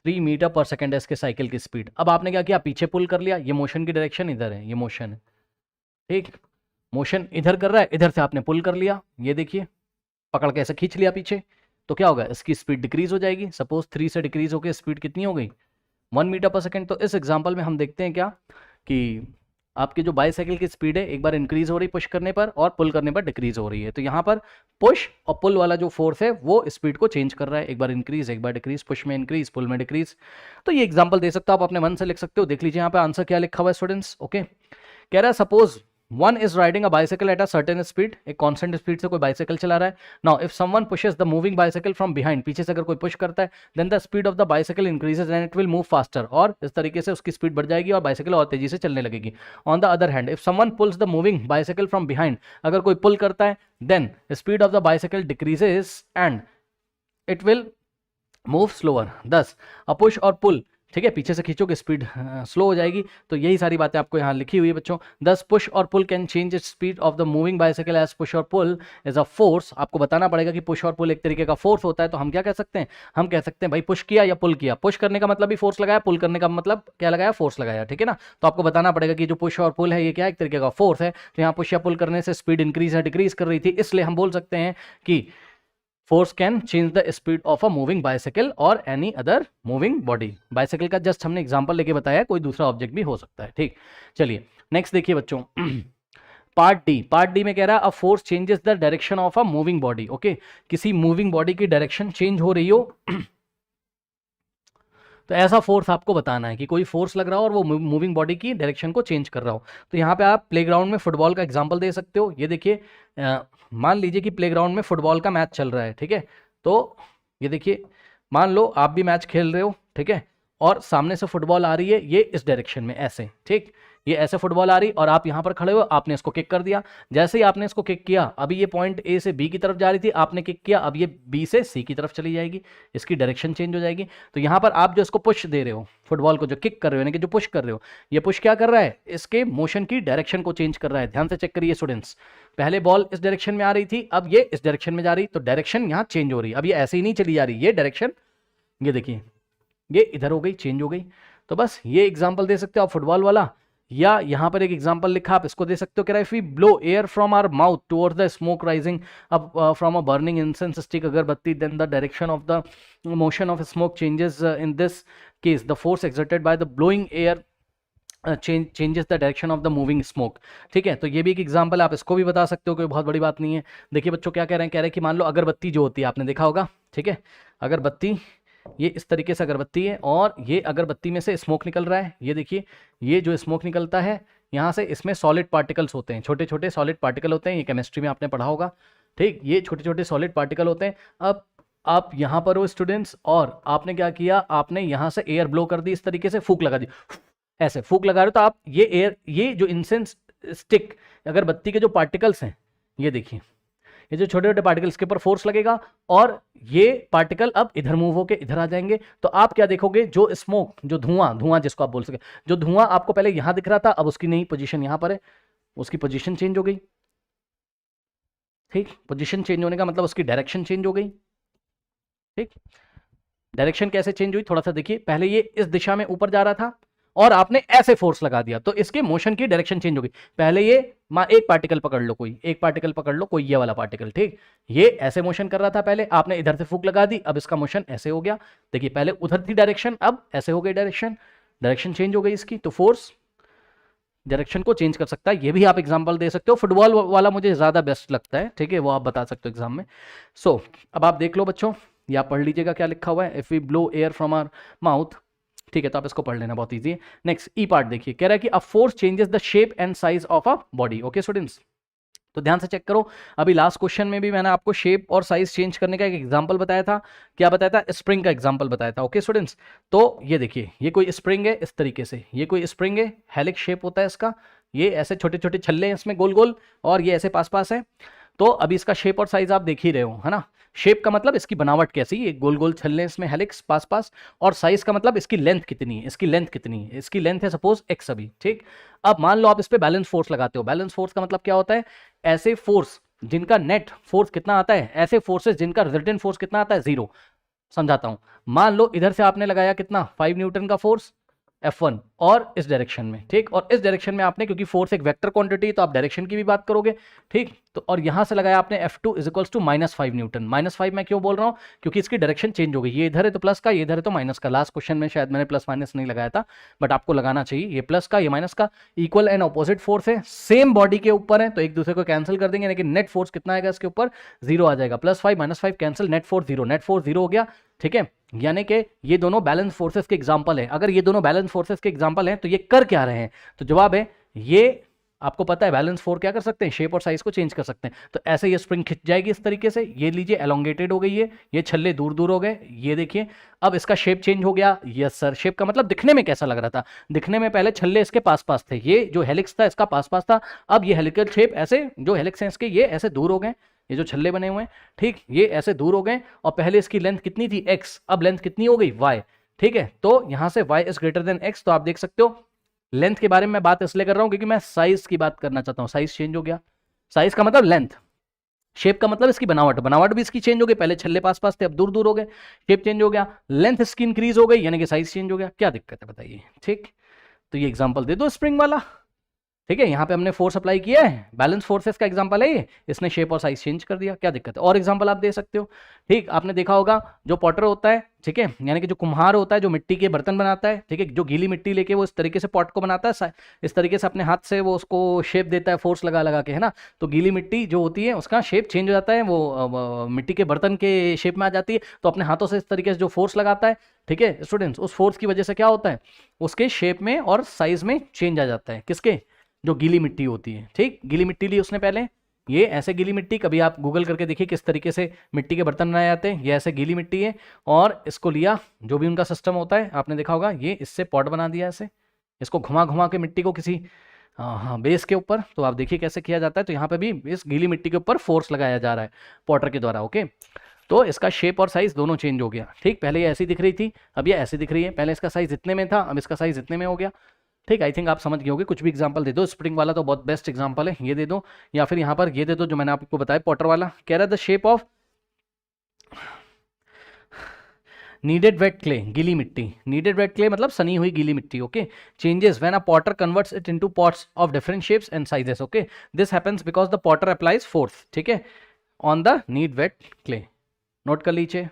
3 मीटर पर सेकेंड है इसके साइकिल की स्पीड। अब आपने क्या किया, पीछे पुल कर लिया, ये मोशन की डायरेक्शन इधर है, ये मोशन है, ठीक, मोशन इधर कर रहा है, इधर से आपने पुल कर लिया, ये देखिए पकड़ के ऐसे खींच लिया पीछे, तो क्या होगा, इसकी स्पीड डिक्रीज हो जाएगी। सपोज 3 से डिक्रीज होकर स्पीड कितनी हो गई, 1 मीटर पर सेकेंड। तो इस एग्जाम्पल में हम देखते हैं क्या कि आपकी जो बाईसाइकिल की स्पीड है एक बार इंक्रीज हो रही पुश करने पर, और पुल करने पर डिक्रीज हो रही है। तो यहाँ पर पुश और पुल वाला जो फोर्स है वो स्पीड को चेंज कर रहा है, एक बार इंक्रीज एक बार डिक्रीज, पुश में इंक्रीज पुल में डिक्रीज। तो ये एग्जांपल दे सकते हो, आप अपने मन से लिख सकते हो। देख लीजिए यहाँ पे आंसर क्या लिखा हुआ है स्टूडेंट्स। ओके, कह रहा है suppose one is riding a bicycle at a certain speed, एक कांस्टेंट स्पीड से कोई बाइसाइकिल चला रहा है। Now if someone pushes the moving bicycle from behind, पीछे से अगर कोई पुश करता है, then the speed of the bicycle increases and it will move faster, और इस तरीके से उसकी स्पीड बढ़ जाएगी और बाइसाइकिल और तेजी से चलने लगेगी। On the other hand, if someone pulls the moving bicycle from behind, अगर कोई पुल करता है, then speed of the bicycle decreases and it will move slower. Thus a push और पुल ठीक है, पीछे से खींचोगे स्पीड स्लो हो जाएगी। तो यही सारी बातें आपको यहाँ लिखी हुई है बच्चों। दस पुश और pull can change speed of the moving bicycle as push और पुल इज अ फोर्स। आपको बताना पड़ेगा कि पुश और पुल एक तरीके का फोर्स होता है। तो हम क्या कह सकते हैं, हम कह सकते हैं भाई पुश किया या पुल किया। पुश करने का मतलब भी फोर्स लगाया, पुल करने का मतलब क्या लगाया, फोर्स लगाया। ठीक है ना, तो आपको बताना पड़ेगा कि जो पुश और पुल है ये क्या एक तरीके का फोर्स है। तो यहाँ पुश या पुल करने से स्पीड इंक्रीज या डिक्रीज कर रही थी, इसलिए हम बोल सकते हैं कि force can change the speed of a moving bicycle और any other moving body. Bicycle का जस्ट हमने एग्जांपल लेके बताया, कोई दूसरा ऑब्जेक्ट भी हो सकता है। ठीक, चलिए नेक्स्ट देखिए बच्चों। पार्ट डी में कह रहा है a force changes the direction of a moving body. Okay, किसी मूविंग बॉडी की डायरेक्शन चेंज हो रही हो तो ऐसा फोर्स आपको बताना है कि कोई फोर्स लग रहा हो और वो मूविंग बॉडी की डायरेक्शन को चेंज कर रहा हो। तो यहाँ पे आप प्लेग्राउंड में फुटबॉल का एग्जांपल दे सकते हो। ये देखिए, मान लीजिए कि प्लेग्राउंड में फुटबॉल का मैच चल रहा है। ठीक है, तो ये देखिए, मान लो आप भी मैच खेल रहे हो। ठीक है, और सामने से फुटबॉल आ रही है ये इस डायरेक्शन में ऐसे। ठीक, ये ऐसे फुटबॉल आ रही और आप यहाँ पर खड़े हो, आपने इसको किक कर दिया। जैसे ही आपने इसको किक किया, अभी ये पॉइंट ए से बी की तरफ जा रही थी, आपने किक किया, अब ये बी से सी की तरफ चली जाएगी, इसकी डायरेक्शन चेंज हो जाएगी। तो यहाँ पर आप जो इसको पुश दे रहे हो, फुटबॉल को जो किक कर रहे हो यानी कि जो पुश कर रहे हो, ये पुश क्या कर रहा है, इसके मोशन की डायरेक्शन को चेंज कर रहा है। ध्यान से चेक करिए स्टूडेंट्स, पहले बॉल इस डायरेक्शन में आ रही थी, अब ये इस डायरेक्शन में जा रही, तो डायरेक्शन यहाँ चेंज हो रही। अब ये ऐसे ही नहीं चली जा रही, ये डायरेक्शन, ये देखिए ये इधर हो गई, चेंज हो गई। तो बस ये एग्जांपल दे सकते हो आप फुटबॉल वाला, या यहां पर एक एग्जांपल लिखा, आप इसको दे सकते हो। कह रहा है if we blow air from our mouth towards the smoke rising up from a burning incense stick अगरबत्ती, then the direction of the motion of smoke changes. In this case the force exerted by the blowing air changes the direction of the moving smoke. ठीक है, तो ये भी एक example, आप इसको भी बता सकते हो, कोई बहुत बड़ी बात नहीं है। देखिए बच्चों क्या कह रहे हैं, कह रहे हैं कि मान लो अगरबत्ती जो होती है, आपने देखा होगा। ठीक है, अगरबत्ती, ये इस तरीके से अगरबत्ती है और ये अगरबत्ती में से स्मोक निकल रहा है। ये देखिए, ये जो स्मोक निकलता है यहाँ से, इसमें सॉलिड पार्टिकल्स होते हैं, छोटे छोटे सॉलिड पार्टिकल होते हैं। ये केमिस्ट्री में आपने पढ़ा होगा। ठीक, ये छोटे छोटे सॉलिड पार्टिकल होते हैं। अब आप यहाँ पर हो स्टूडेंट्स, और आपने क्या किया, आपने यहाँ से एयर ब्लो कर दी, इस तरीके से फूंक लगा दी, ऐसे फूंक लगा रहे हो, तो आप ये एयर, ये जो इंसेंस स्टिक अगरबत्ती के जो पार्टिकल्स हैं, ये देखिए, ये जो छोटे छोटे पार्टिकल्स के ऊपर फोर्स लगेगा और ये पार्टिकल अब इधर मूव होके इधर आ जाएंगे। तो आप क्या देखोगे, जो स्मोक, जो धुआं जिसको आप बोल सके, जो धुआं आपको पहले यहां दिख रहा था, अब उसकी नई पोजीशन यहां पर है, उसकी पोजीशन चेंज हो गई। ठीक, पोजीशन चेंज होने का मतलब उसकी डायरेक्शन चेंज हो गई। ठीक, डायरेक्शन कैसे चेंज हुई, थोड़ा सा देखिए, पहले ये इस दिशा में ऊपर जा रहा था और आपने ऐसे फोर्स लगा दिया, तो इसके मोशन की डायरेक्शन चेंज हो गई। पहले ये एक पार्टिकल पकड़ लो, कोई एक पार्टिकल पकड़ लो, कोई ये वाला पार्टिकल। ठीक, ये ऐसे मोशन कर रहा था पहले, आपने इधर से फूंक लगा दी, अब इसका मोशन ऐसे हो गया। देखिए पहले उधर थी डायरेक्शन, अब ऐसे हो गई डायरेक्शन, डायरेक्शन चेंज हो गई इसकी। तो फोर्स डायरेक्शन को चेंज कर सकता है। ये भी आप एग्जांपल दे सकते हो। फुटबॉल वाला मुझे ज्यादा बेस्ट लगता है। ठीक है, वो आप बता सकते हो एग्जाम में। सो अब आप देख लो बच्चों, या पढ़ लीजिएगा क्या लिखा हुआ है, if we blow air from our mouth. ठीक है, तो आप इसको पढ़ लेना, बहुत इजी है। नेक्स्ट ई पार्ट देखिए, कह रहा है कि a force changes the shape and size of a body. Okay students, तो ध्यान से चेक करो, अभी लास्ट क्वेश्चन में भी मैंने आपको शेप और साइज चेंज करने का एक एग्जांपल बताया था। क्या बताया था, स्प्रिंग का एग्जांपल बताया था। ओके स्टूडेंट्स, तो ये देखिए, ये कोई स्प्रिंग है इस तरीके से, ये कोई स्प्रिंग है, हेलिक्स शेप होता है इसका, ये ऐसे छोटे छोटे छल्ले हैं इसमें गोल गोल, और ये ऐसे पास पास है। तो अभी इसका शेप और साइज आप देख ही रहे हो, है ना। शेप का मतलब इसकी बनावट कैसी, ये गोल गोल छल्ले इसमें हेलिक्स पास पास, और साइज का मतलब इसकी लेंथ कितनी है, इसकी लेंथ कितनी है, इसकी लेंथ है सपोज x अभी। ठीक, अब मान लो आप इस पे बैलेंस फोर्स लगाते हो। बैलेंस फोर्स का मतलब क्या होता है, ऐसे फोर्स जिनका नेट फोर्स कितना आता है, ऐसे फोर्सेस जिनका रिजल्टेंट फोर्स कितना आता है, 0। समझाता हूं, मान लो इधर से आपने लगाया कितना, 5 न्यूटन का फोर्स F1 और इस डायरेक्शन में। ठीक, और इस डायरेक्शन में आपने, क्योंकि फोर्स एक वेक्टर क्वांटिटी, तो आप डायरेक्शन की भी बात करोगे। ठीक, तो और यहां से लगाया आपने F2 is equals to -5 Newton. -5 मैं क्यों बोल रहा हूं, क्योंकि इसकी डायरेक्शन चेंज हो गई, ये इधर है तो प्लस का, ये इधर है तो माइनस का। लास्ट क्वेश्चन में शायद मैंने प्लस माइनस नहीं लगाया था, बट आपको लगाना चाहिए, ये प्लस का ये माइनस का, इक्वल एंड ऑपोजिट फोर्स है, सेम बॉडी के ऊपर है, तो एक दूसरे को कैंसिल कर देंगे, लेकिन नेट फोर्स कितना आएगा इसके ऊपर, 0 आ जाएगा। +5 -5 cancel, net force 0, net force 0 हो गया। ठीक है, यानी कि ये दोनों बैलेंस फोर्सेस के एग्जांपल है। अगर ये दोनों बैलेंस फोर्सेस के एग्जांपल हैं तो ये कर क्या रहे हैं, तो जवाब है ये, आपको पता है बैलेंस फोर्स क्या कर सकते हैं, शेप और साइज को चेंज कर सकते हैं। तो ऐसे ये स्प्रिंग खिंच जाएगी इस तरीके से, ये लीजिए एलोंगेटेड हो गई है, ये छल्ले दूर दूर हो गए, ये देखिए अब इसका शेप चेंज हो गया। यस सर, शेप का मतलब दिखने में कैसा लग रहा था, दिखने में पहले छल्ले इसके पास पास थे, ये जो हेलिक्स था इसका पास पास था, अब ये हेलिकल शेप ऐसे, जो हेलिक्स हैं इसके ये ऐसे दूर हो गए, ये जो छल्ले बने हुए हैं। ठीक, ये ऐसे दूर हो गए, और पहले इसकी लेंथ कितनी थी x, अब लेंथ कितनी हो गई y। ठीक है, तो यहां से y is greater than x, तो आप देख सकते हो लेंथ के बारे में मैं बात इसलिए कर रहा हूं क्योंकि मैं साइज की बात करना चाहता हूं। साइज चेंज हो गया, साइज का मतलब लेंथ, शेप का मतलब इसकी बनावट, बनावट भी इसकी चेंज हो गई, पहले छल्ले पास पास थे अब दूर दूर हो गए, शेप चेंज हो गया, लेंथ इसकी इंक्रीज हो गई यानी कि साइज चेंज हो गया। क्या दिक्कत है बताइए? ठीक, तो ये एग्जांपल दे दो स्प्रिंग वाला। ठीक है, यहाँ पे हमने फोर्स अप्लाई किया है, बैलेंस फोर्सेस का एग्जांपल है ये, इसने शेप और साइज चेंज कर दिया, क्या दिक्कत है? और एग्जांपल आप दे सकते हो। ठीक, आपने देखा होगा जो पॉटर होता है, ठीक है, यानी कि जो कुम्हार होता है जो मिट्टी के बर्तन बनाता है, ठीक है, जो गीली मिट्टी लेके वो इस तरीके से पॉट को बनाता है, इस तरीके से अपने हाथ से वो उसको शेप देता है फोर्स लगा लगा के, है ना। तो गीली मिट्टी जो होती है उसका शेप चेंज हो जाता है, वो मिट्टी के बर्तन के शेप में आ जाती है, तो अपने हाथों से इस तरीके से जो फोर्स लगाता है, ठीक है स्टूडेंट्स, उस फोर्स की वजह से क्या होता है, उसके शेप में और साइज में चेंज आ जाता है। किसके? जो गीली मिट्टी होती है। ठीक, गीली मिट्टी ली उसने पहले, ये ऐसे गीली मिट्टी, कभी आप गूगल करके देखिए किस तरीके से मिट्टी के बर्तन बनाए जाते हैं, ये ऐसे गीली मिट्टी है, और इसको लिया, जो भी उनका सिस्टम होता है आपने देखा होगा, ये इससे पॉट बना दिया ऐसे, इसको घुमा घुमा के मिट्टी को किसी बेस के ऊपर, तो आप देखिए कैसे किया जाता है। तो यहाँ पे भी इस गीली मिट्टी के ऊपर फोर्स लगाया जा रहा है पॉटर के द्वारा। ओके, तो इसका शेप और साइज दोनों चेंज हो गया। ठीक, पहले ये ऐसी दिख रही थी, अब ये ऐसी दिख रही है, पहले इसका साइज इतने में था, अब इसका साइज इतने में हो गया। ठीक, आई थिंक आप समझ गए होंगे। कुछ भी एग्जांपल दे दो, स्प्रिंग वाला तो बहुत बेस्ट एग्जांपल है, ये दे दो, या फिर यहाँ पर ये दे दो जो मैंने आपको बताया पॉटर वाला। कह रहा है the shape of needed wait clay, गीली मिट्टी, नीडेड वेट क्ले मतलब सनी हुई गीली मिट्टी। Okay, changes when a Potter converts it into pots of different shapes and sizes. Okay, this happens because the Potter applies force, ठीक है, on the need wait clay. Note कर लीजिए।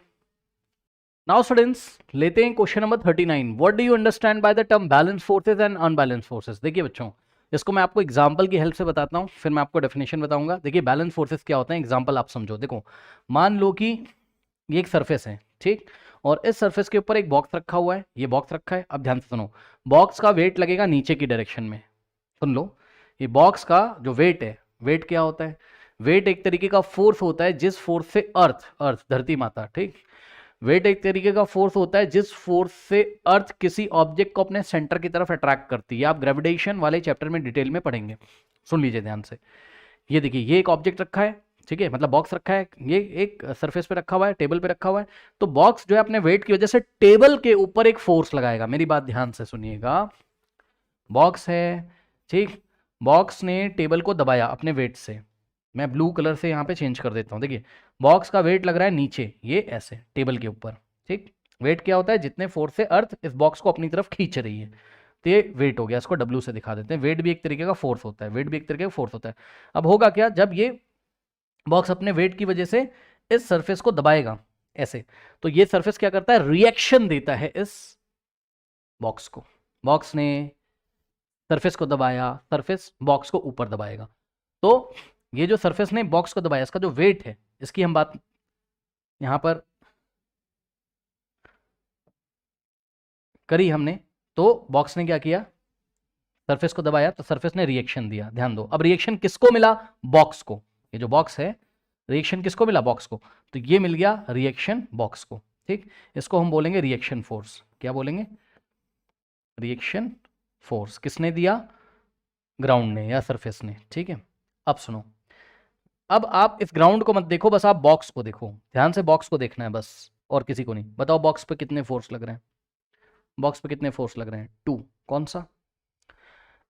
Now students लेते हैं question number 39। What do you understand by the term balance forces and unbalance forces? देखिए बच्चों, इसको मैं आपको एग्जांपल की हेल्प से बताता हूँ, फिर मैं आपको डेफिनेशन बताऊंगा। देखिए बैलेंस फोर्सेज क्या होते हैं, एग्जांपल आप समझो। देखो, मान लो कि ये एक सरफेस है, ठीक, और इस सरफेस के ऊपर एक बॉक्स रखा हुआ है, ये बॉक्स रखा है। अब ध्यान से सुनो, बॉक्स का वेट लगेगा नीचे की डायरेक्शन में। सुन लो, ये बॉक्स का जो वेट है, वेट क्या होता है? वेट एक तरीके का फोर्स होता है जिस फोर्स से अर्थ धरती माता, ठीक, वेट एक तरीके का फोर्स होता है जिस फोर्स से अर्थ किसी ऑब्जेक्ट को अपने सेंटर की तरफ अट्रैक्ट करती है। आप ग्रेविटेशन वाले चैप्टर में डिटेल में पढ़ेंगे, सुन लीजिए ध्यान से। ये देखिए, ये एक ऑब्जेक्ट रखा है, ठीक है, मतलब बॉक्स रखा है, ये एक सरफेस पे रखा हुआ है, टेबल पे रखा हुआ है। तो बॉक्स जो है अपने वेट की वजह से टेबल के ऊपर एक फोर्स लगाएगा। मेरी बात ध्यान से सुनिएगा, बॉक्स है, ठीक, बॉक्स ने टेबल को दबाया अपने वेट से। मैं ब्लू कलर से यहाँ पे चेंज कर देता हूँ। देखिए, बॉक्स का वेट लग रहा है नीचे, ये ऐसे टेबल के ऊपर, ठीक। वेट क्या होता है? जितने फोर्स से अर्थ इस बॉक्स को अपनी तरफ खींच रही है, तो ये वेट हो गया। इसको डब्ल्यू से दिखा देते हैं। वेट भी एक तरीके का फोर्स होता है, वेट भी एक तरीके का फोर्स होता है। अब होगा क्या, जब ये बॉक्स अपने वेट की वजह से इस सरफेस को दबाएगा ऐसे, तो ये सरफेस क्या करता है? रिएक्शन देता है इस बॉक्स को। बॉक्स ने सरफेस को दबाया, सरफेस बॉक्स को ऊपर दबाएगा। तो ये जो सरफेस ने बॉक्स को दबाया, इसका जो वेट है, इसकी हम बात यहां पर करी हमने। तो बॉक्स ने क्या किया? सरफेस को दबाया, तो सरफेस ने रिएक्शन दिया। ध्यान दो, अब रिएक्शन किसको मिला? बॉक्स को। ये जो बॉक्स है, रिएक्शन किसको मिला? बॉक्स को। तो ये मिल गया रिएक्शन बॉक्स को, ठीक। इसको हम बोलेंगे रिएक्शन फोर्स। क्या बोलेंगे? Reaction force. किसने दिया? ग्राउंड ने या सरफेस ने, ठीक है। अब सुनो, अब आप इस ग्राउंड को मत देखो, बस आप बॉक्स को देखो, ध्यान से बॉक्स को देखना है बस, और किसी को नहीं। बताओ बॉक्स पे कितने फोर्स लग रहे हैं? बॉक्स पे कितने फोर्स लग रहे हैं? 2। कौन सा?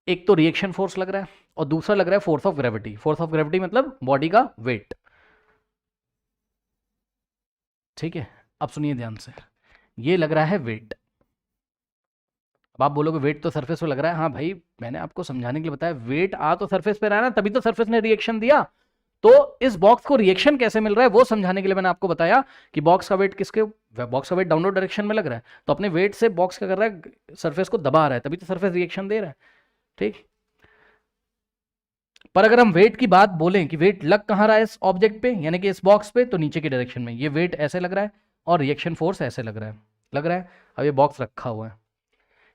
एक तो रिएक्शन फोर्स लग रहा है, और दूसरा लग रहा है force of gravity. Force of gravity मतलब बॉडी का वेट, ठीक है। अब सुनिए ध्यान से, ये लग रहा है वेट। अब आप बोलोगे वेट तो सरफेस पे लग रहा है। हाँ भाई, मैंने आपको समझाने के लिए बताया, वेट आ तो सरफेस पे रहा ना, तभी तो सरफेस ने रिएक्शन दिया। तो इस बॉक्स को रिएक्शन कैसे मिल रहा है वो समझाने के लिए मैंने आपको बताया कि बॉक्स का वेट किसके, बॉक्स का वेट डाउनवर्ड डायरेक्शन में लग रहा है, तो अपने वेट से बॉक्स क्या कर रहा है? सरफेस को दबा रहा है, तभी तो सरफेस रिएक्शन दे रहा है, ठीक। पर अगर हम वेट की बात बोलें कि वेट लग कहाँ रहा है इस ऑब्जेक्ट पे, यानी कि इस बॉक्स पे, तो नीचे की डायरेक्शन में। ये वेट ऐसे लग रहा है और रिएक्शन फोर्स ऐसे लग रहा है, लग रहा है। अब ये बॉक्स रखा हुआ है,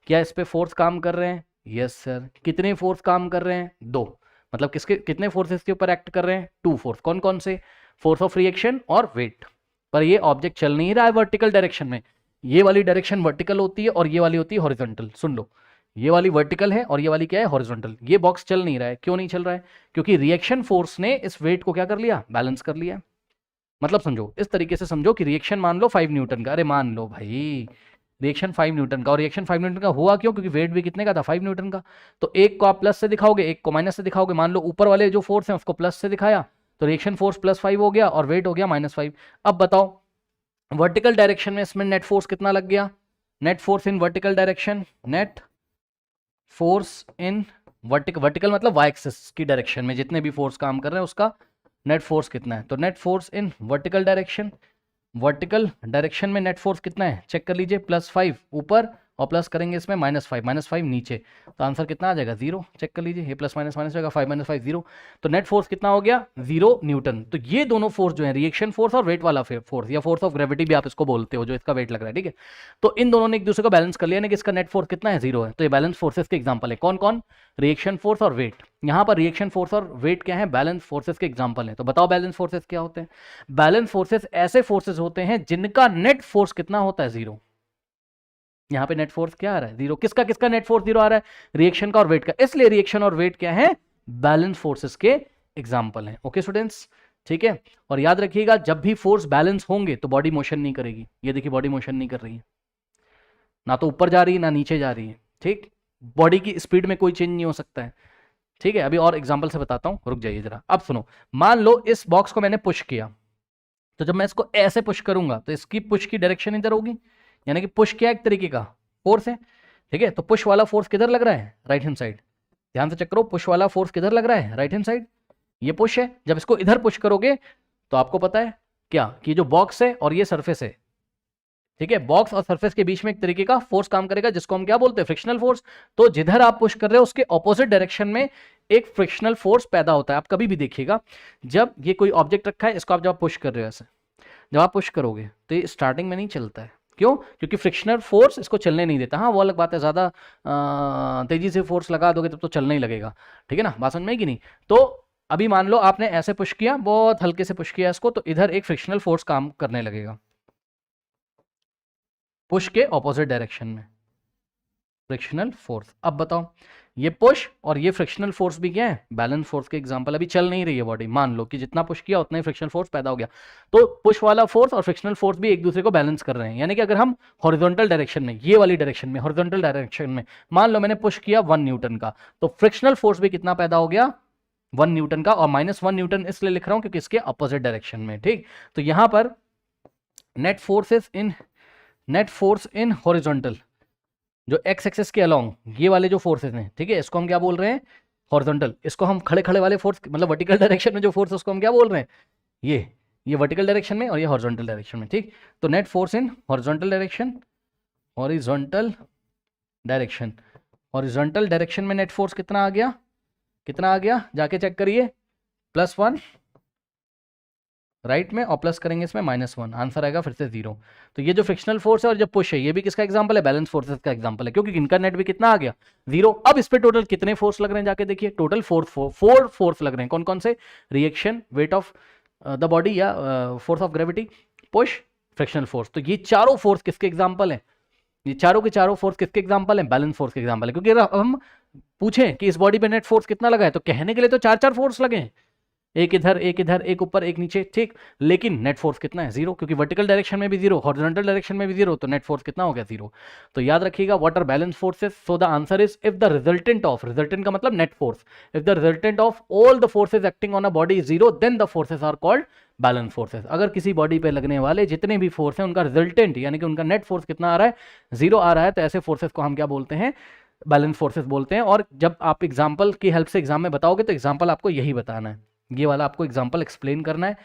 क्या इस पे फोर्स काम कर रहे हैं? Yes sir. कितने फोर्स काम कर रहे हैं? 2। मतलब किसके कितने फोर्सेस के ऊपर एक्ट कर रहे हैं? 2 फोर्स। कौन कौन से? फोर्स ऑफ रिएक्शन और वेट। पर ये ऑब्जेक्ट चल नहीं रहा है वर्टिकल डायरेक्शन में। ये वाली डायरेक्शन वर्टिकल होती है और ये वाली होती है हॉरिजॉन्टल। सुन लो, ये वाली वर्टिकल है और ये वाली क्या है? हॉरिजॉन्टल। ये बॉक्स चल नहीं रहा है। क्यों नहीं चल रहा है? क्योंकि रिएक्शन फोर्स ने इस वेट को क्या कर लिया? बैलेंस कर लिया। मतलब समझो, इस तरीके से समझो कि रिएक्शन मान लो 5 न्यूटन का। अरे मान लो भाई, रिएक्शन 5 न्यूटन का, और रिएक्शन 5 न्यूटन का हुआ क्यों? क्योंकि वेट भी कितने का था? 5 न्यूटन का। तो एक को आप प्लस से दिखाओगे, एक को माइनस से दिखाओगे। मान लो ऊपर वाले जो फोर्स है उसको प्लस से दिखाया तो रिएक्शन फोर्स +5 हो गया और वेट हो गया -5। अब बताओ वर्टिकल डायरेक्शन में इसमें नेट फोर्स कितना लग गया? Net force in vertical direction, net force in vertical मतलब वाई एक्सिस की डायरेक्शन में जितने भी फोर्स काम कर रहे हैं उसका नेट फोर्स कितना है? तो net force in vertical direction, vertical direction में नेट फोर्स कितना है? चेक कर लीजिए, +5 ऊपर और प्लस करेंगे इसमें -5 नीचे, तो आंसर कितना आ जाएगा? 0। चेक कर लीजिए, ये प्लस माइनस माइनस होगा, 5 - 5 0। तो नेट फोर्स कितना हो गया? 0 न्यूटन। तो ये दोनों फोर्स जो है, रिएक्शन फोर्स और वेट वाला फोर्स, या फोर्स ऑफ ग्रेविटी भी आप इसको बोलते हो, जो इसका वेट लग रहा है, ठीक है। तो इन दोनों ने एक दूसरे को बैलेंस कर लिया, यानी कि इसका नेट फोर्स कितना है? 0 है। तो ये बैलेंस फोर्सेस के एग्जाम्पल है। कौन कौन? रिएक्शन फोर्स और वेट। यहाँ पर रिएक्शन फोर्स और वेट क्या है? बैलेंस फोर्सेस के एग्जाम्पल है। तो बताओ बैलेंस फोर्सेस क्या होते हैं? बैलेंस फोर्सेस ऐसे फोर्सेस होते हैं जिनका नेट फोर्स कितना होता है? 0। यहां पे नेट फोर्स क्या आ रहा है? 0। किसका किसका नेट फोर्स 0 आ रहा है? रिएक्शन का और वेट का। इसलिए रिएक्शन और वेट क्या है? बैलेंस फोर्सेस के एग्जांपल हैं। ओके स्टूडेंट्स, ठीक है। और याद रखिएगा, जब भी फोर्स बैलेंस होंगे तो बॉडी मोशन नहीं करेगी। ये देखिए बॉडी मोशन नहीं कर रही है, ना तो ऊपर जा रही है ना नीचे जा रही है, ठीक। बॉडी की स्पीड में कोई चेंज नहीं हो सकता है, ठीक है। अभी और एग्जांपल से बताता हूं, रुक जाइए जरा। अब सुनो, मान लो इस बॉक्स को मैंने पुश किया, तो जब मैं इसको ऐसे पुश करूंगा तो इसकी पुश की डायरेक्शन इधर होगी, यानी कि पुश क्या एक तरीके का फोर्स है, ठीक है। तो पुश वाला फोर्स किधर लग रहा है? Right hand side. ध्यान से चेक करो, पुश वाला फोर्स किधर लग रहा है? Right hand side. ये पुश है। जब इसको इधर पुश करोगे तो आपको पता है क्या कि जो बॉक्स है और ये सरफेस है, ठीक है, बॉक्स और सरफेस के बीच में एक तरीके का फोर्स काम करेगा जिसको हम क्या बोलते हैं? Frictional force. तो जिधर आप पुश कर रहे हो उसके ऑपोजिट डायरेक्शन में एक फ्रिक्शनल फोर्स पैदा होता है। आप कभी भी देखिएगा, जब ये कोई ऑब्जेक्ट रखा है, इसको आप जब पुश कर रहे हो ऐसे, जब आप पुश करोगे तो ये स्टार्टिंग में नहीं चलता है। क्यों? क्योंकि फ्रिक्शनल फोर्स इसको चलने नहीं देता। हाँ, वो अलग बात है, ज़्यादा तेजी से फोर्स लगा दोगे तब तो चलना ही लगेगा, ठीक है ना। बात समझ में कि नहीं? तो अभी मान लो आपने ऐसे पुश किया, बहुत हल्के से पुश किया इसको, तो इधर एक फ्रिक्शनल फोर्स काम करने लगेगा, पुश के ऑपोजिट डायरेक्शन में फ्रिक्शनल फोर्स। अब बताओ, ये पुश और ये फ्रिक्शनल फोर्स भी क्या है? बैलेंस फोर्स के एग्जांपल। अभी चल नहीं रही है बॉडी, मान लो कि जितना पुश किया उतना ही फ्रिक्शनल फोर्स पैदा हो गया, तो पुश वाला फोर्स और फ्रिक्शनल फोर्स भी एक दूसरे को बैलेंस कर रहे हैं। यानी कि अगर हम हॉरिजॉन्टल डायरेक्शन में, ये वाली डायरेक्शन में, हॉरिजॉन्टल डायरेक्शन में मान लो मैंने पुश किया 1 न्यूटन का, तो फ्रिक्शनल फोर्स भी कितना पैदा हो गया? 1 न्यूटन का। और -1 न्यूटन इसलिए लिख रहा हूं क्योंकि इसके अपोजिट डायरेक्शन में, ठीक। तो यहां पर नेट फोर्स इन हॉरिजॉन्टल, जो एक्स एक्सिस के अलोंग ये वाले जो फोर्सेस हैं, ठीक है, इसको हम क्या बोल रहे हैं? हॉरिजॉन्टल। इसको हम खड़े खड़े वाले फोर्स, मतलब वर्टिकल डायरेक्शन में जो फोर्स है उसको हम क्या बोल रहे हैं? ये वर्टिकल डायरेक्शन में और ये हॉरिजॉन्टल डायरेक्शन में, ठीक। तो नेट फोर्स इन horizontal direction, horizontal direction, horizontal direction में नेट फोर्स कितना आ गया? कितना आ गया? जाके चेक करिए, +1 राइट में, और प्लस करेंगे इसमें -1, आंसर आएगा फिर से 0। तो ये जो फ्रिक्शनल फोर्स है और जो पुश है, ये भी किसका एग्जांपल है? बैलेंस फोर्सेस का एग्जांपल है, क्योंकि इनका नेट भी कितना आ गया? 0। अब इस पे टोटल कितने फोर्स लग रहे हैं जाके देखिए, टोटल 4 फोर्स लग रहे हैं। कौन कौन से? Reaction, weight of the body या force of gravity, push, frictional force. तो ये चारों फोर्स किसके एग्जाम्पल है? ये चारों के चारों फोर्स किसके एग्जाम्पल है? बैलेंस फोर्स के एग्जाम्पल है। क्योंकि अगर हम पूछें कि इस बॉडी पे नेट फोर्स कितना लगा है, तो कहने के लिए तो 4 फोर्स लगे हैं, एक इधर एक इधर, एक ऊपर एक नीचे, ठीक। लेकिन नेट फोर्स कितना है? 0, क्योंकि वर्टिकल डायरेक्शन में भी 0, हॉरिजॉन्टल डायरेक्शन में भी 0, तो नेट फोर्स कितना हो गया? 0। तो याद रखिएगा, what are balance forces? So the answer is, if the resultant of, resultant का मतलब net force, if the resultant of all the forces acting on a body is 0, then the forces are called balance forces. अगर किसी body पे लगने वाले जितने भी force हैं उनका रिजल्टेंट, यानी कि उनका नेट फोर्स कितना आ रहा है? 0 आ रहा है, तो ऐसे फोर्सेस को हम क्या बोलते हैं? बैलेंस फोर्सेस बोलते हैं। और जब आप एग्जाम्पल की हेल्प से एग्जाम में बताओगे तो एग्जाम्पल आपको यही बताना है, ये वाला आपको एग्जांपल एक्सप्लेन करना है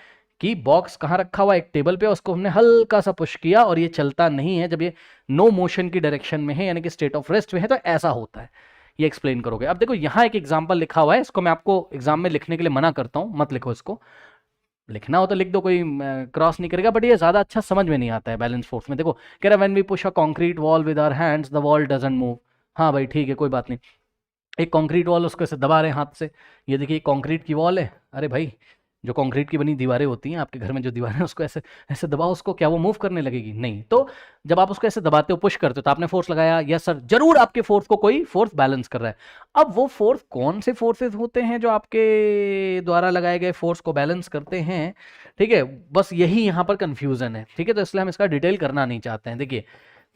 कि बॉक्स कहाँ रखा हुआ है? एक टेबल पे, उसको हमने हल्का सा पुश किया और ये चलता नहीं है, जब ये नो मोशन की डायरेक्शन में है, यानी कि स्टेट ऑफ रेस्ट में है, तो ऐसा होता है। ये एक्सप्लेन करोगे। अब देखो यहाँ एक एग्जांपल लिखा हुआ है, इसको मैं आपको एग्जाम में लिखने के लिए मना करता हूँ, मत लिखो इसको। लिखना हो तो लिख दो, कोई क्रॉस नहीं करेगा, बट ये ज्यादा अच्छा समझ में नहीं आता है बैलेंस फोर्स में। देखो कह रहा है when we push a concrete wall with our hands the wall doesn't move. हाँ भाई ठीक है, कोई बात नहीं। एक कंक्रीट वॉल, उसको ऐसे दबा रहे हैं हाथ से, ये देखिए कंक्रीट की वॉल है। अरे भाई, जो कंक्रीट की बनी दीवारें होती हैं आपके घर में, जो दीवारें, उसको ऐसे ऐसे दबाओ उसको, क्या वो मूव करने लगेगी? नहीं। तो जब आप उसको ऐसे दबाते हो, पुश करते हो, तो आपने फोर्स लगाया, यस सर, जरूर आपके फोर्स को कोई फोर्स बैलेंस कर रहा है। अब वो फोर्स कौन से फोर्सेस होते हैं जो आपके द्वारा लगाए गए फोर्स को बैलेंस करते हैं, ठीक है, बस यही यहाँ पर कंफ्यूजन है, ठीक है। तो इसलिए हम इसका डिटेल करना नहीं चाहते हैं। देखिए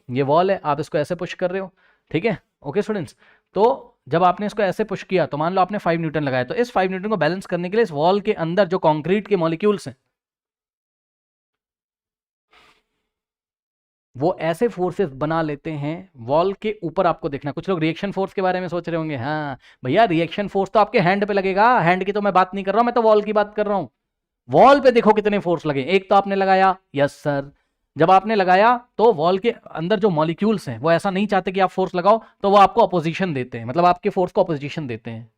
ये वॉल है, आप इसको ऐसे पुश कर रहे हो, ठीक है, ओके स्टूडेंट्स। तो जब आपने इसको ऐसे पुश किया तो मान लो आपने 5 न्यूटन लगाया, तो इस 5 न्यूटन को बैलेंस करने के लिए इस वॉल के अंदर जो कंक्रीट के मॉलिक्यूल्स हैं वो ऐसे फोर्सेस बना लेते हैं वॉल के ऊपर। आपको देखना, कुछ लोग रिएक्शन फोर्स के बारे में सोच रहे होंगे, हाँ भैया रिएक्शन फोर्स तो आपके हैंड पे लगेगा, हैंड की तो मैं बात नहीं कर रहा हूं, मैं तो वॉल की बात कर रहा हूं। वॉल पे देखो कितने फोर्स लगे, एक तो आपने लगाया, यस सर, जब आपने लगाया तो वॉल के अंदर जो मॉलिक्यूल्स हैं वो ऐसा नहीं चाहते कि आप फोर्स लगाओ, तो वो आपको अपोजिशन देते हैं, मतलब आपके फोर्स को अपोजिशन देते हैं,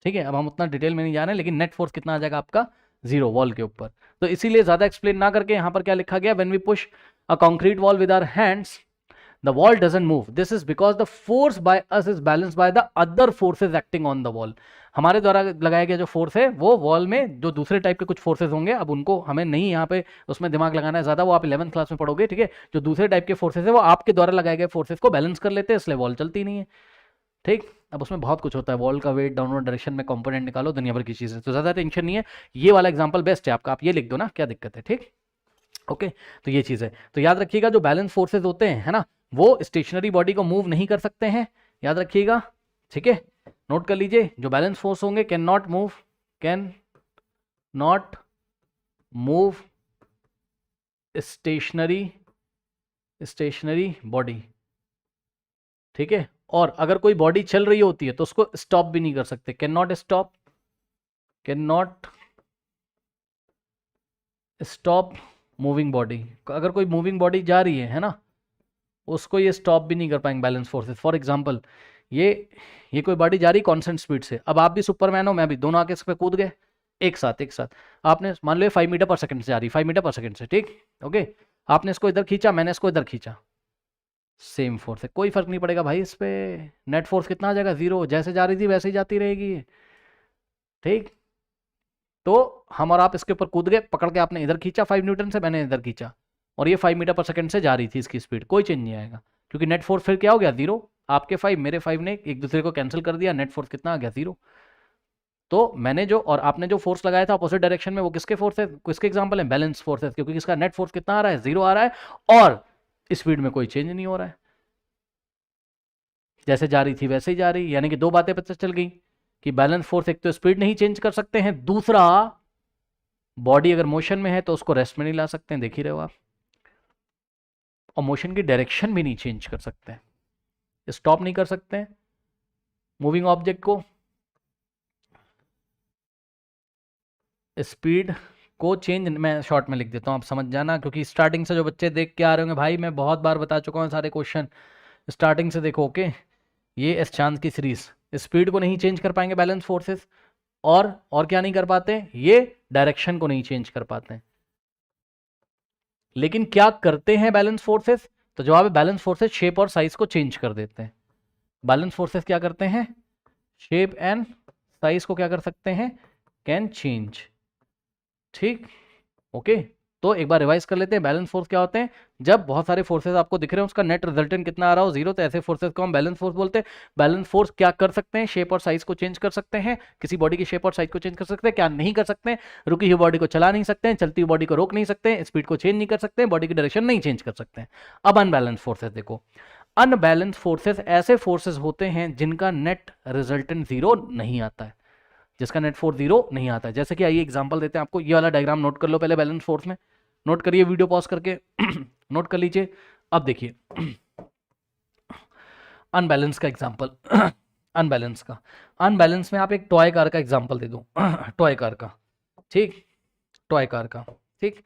ठीक है। अब हम उतना डिटेल में नहीं जा रहे हैं, लेकिन नेट फोर्स कितना आ जाएगा आपका, 0 वॉल के ऊपर। तो इसीलिए ज्यादा एक्सप्लेन ना करके यहां पर क्या लिखा गया, when we push a concrete wall with our hands the wall doesn't move, this is because the force by us is balanced by the other forces acting on the wall। हमारे द्वारा लगाया गया जो फोर्स है वो wall में जो दूसरे टाइप के कुछ फोर्सेज होंगे, अब उनको हमें नहीं यहाँ पे उसमें दिमाग लगाना है ज्यादा, वो आप 11th क्लास में पढ़ोगे, ठीक है। जो दूसरे टाइप के फोर्सेज है वो आपके द्वारा लगाए गए फोर्सेज को बैलेंस कर लेते हैं, इसलिए वॉल चलती नहीं है, ठीक। अब उसमें बहुत कुछ होता है, वॉल का वेट, डाउनवर्ड डायरेक्शन में कंपोनेंट निकालो, दुनिया भर की चीजें, तो ज्यादा टेंशन नहीं है, ये वाला एग्जांपल बेस्ट है आपका, आप ये लिख दो ना, क्या दिक्कत है, ठीक, ओके। तो ये चीज है, तो याद रखिएगा जो बैलेंस फोर्सेज होते हैं, है ना, वो स्टेशनरी बॉडी को मूव नहीं कर सकते हैं, याद रखिएगा, ठीक है, नोट कर लीजिए। जो बैलेंस फोर्स होंगे can not move stationary body, ठीक है। और अगर कोई बॉडी चल रही होती है तो उसको स्टॉप भी नहीं कर सकते, can not stop moving body. अगर कोई मूविंग बॉडी जा रही है ना, उसको ये स्टॉप भी नहीं कर पाएंगे बैलेंस फोर्सेस। फॉर एग्जांपल ये कोई बॉडी जा रही कांस्टेंट स्पीड से, अब आप भी सुपरमैन हो, मैं भी, दोनों आके इस पे कूद गए एक साथ, आपने मान लो 5 मीटर पर सेकंड से जा रही, 5 मीटर पर सेकंड से, ठीक, ओके। आपने इसको इधर खींचा, मैंने इसको इधर खींचा, सेम फोर्स है, कोई फर्क नहीं पड़ेगा भाई इस पे, नेट फोर्स कितना आ जाएगा, 0, जैसे जा रही थी वैसे ही जाती रहेगी, ठीक। तो हम और आप इसके ऊपर कूद गए, पकड़ के आपने इधर खींचा 5 न्यूटन से, मैंने इधर खींचा, और ये 5 मीटर पर सेकंड से जा रही थी, इसकी स्पीड कोई चेंज नहीं आएगा, क्योंकि नेट फोर्स फिर क्या हो गया, 0। आपके 5 मेरे 5 ने एक दूसरे को कैंसिल कर दिया, नेट फोर्स कितना आ गया, 0। तो मैंने जो और आपने जो फोर्स लगाया था अपोजिट डायरेक्शन में, वो किसके फोर्स है, किसके एग्जांपल है, बैलेंस फोर्सेस, क्योंकि इसका नेट फोर्स कितना आ रहा है, 0 आ रहा है, और स्पीड में कोई चेंज नहीं हो रहा है, जैसे जा रही थी वैसे ही जा रही। यानी कि दो बातें पता चल गई कि बैलेंस फोर्स, एक तो स्पीड नहीं चेंज कर सकते हैं, दूसरा बॉडी अगर मोशन में है तो उसको रेस्ट में नहीं ला सकते हैं, देख ही रहे हो आप, और मोशन की डायरेक्शन भी नहीं चेंज कर सकते हैं, स्टॉप नहीं कर सकते हैं मूविंग ऑब्जेक्ट को, स्पीड को चेंज, मैं शॉर्ट में लिख देता हूँ, आप समझ जाना, क्योंकि स्टार्टिंग से जो बच्चे देख के आ रहे होंगे, भाई मैं बहुत बार बता चुका हूँ सारे क्वेश्चन, स्टार्टिंग से देखो, ओके। ये एस चांद की सीरीज, स्पीड को नहीं चेंज कर पाएंगे बैलेंस फोर्सेस, और क्या नहीं कर पाते, ये डायरेक्शन को नहीं चेंज कर पाते हैं। लेकिन क्या करते हैं बैलेंस फोर्सेस, तो जवाब है बैलेंस फोर्सेस शेप और साइज को चेंज कर देते हैं। बैलेंस फोर्सेस क्या करते हैं, शेप एंड साइज को क्या कर सकते हैं, कैन चेंज, ठीक, ओके। तो एक बार रिवाइज कर लेते हैं, बैलेंस फोर्स क्या होते हैं, जब बहुत सारे फोर्सेस आपको दिख रहे हैं, उसका नेट रिजल्टेंट कितना आ रहा हो, 0, तो ऐसे फोर्सेस को हम बैलेंस फोर्स बोलते हैं। बैलेंस फोर्स क्या कर सकते हैं, शेप और साइज को चेंज कर सकते हैं, किसी बॉडी की शेप और साइज को चेंज कर सकते हैं, क्या नहीं कर सकते हैं, रुकी हुई बॉडी को चला नहीं सकते हैं, चलती हुई बॉडी को रोक नहीं सकते हैं, स्पीड को चेंज नहीं कर सकते हैं, बॉडी की डायरेक्शन नहीं चेंज कर सकते हैं। अब अनबैलेंस फोर्सेस देखो, अनबैलेंस फोर्सेस ऐसे फोर्सेस होते हैं जिनका नेट रिजल्टेंट 0 नहीं आता है, जिसका नेट फोर्स 0 नहीं आता है। जैसे कि आइए एग्जांपल देते हैं आपको, ये वाला डायग्राम नोट कर लो पहले, बैलेंस फोर्स में नोट करिए, वीडियो पॉज करके नोट कर लीजिए। अब देखिए अनबैलेंस का एग्जांपल, अनबैलेंस में आप एक टॉय कार का एग्जांपल दे दो, टॉय कार का, ठीक, टॉय कार का, ठीक।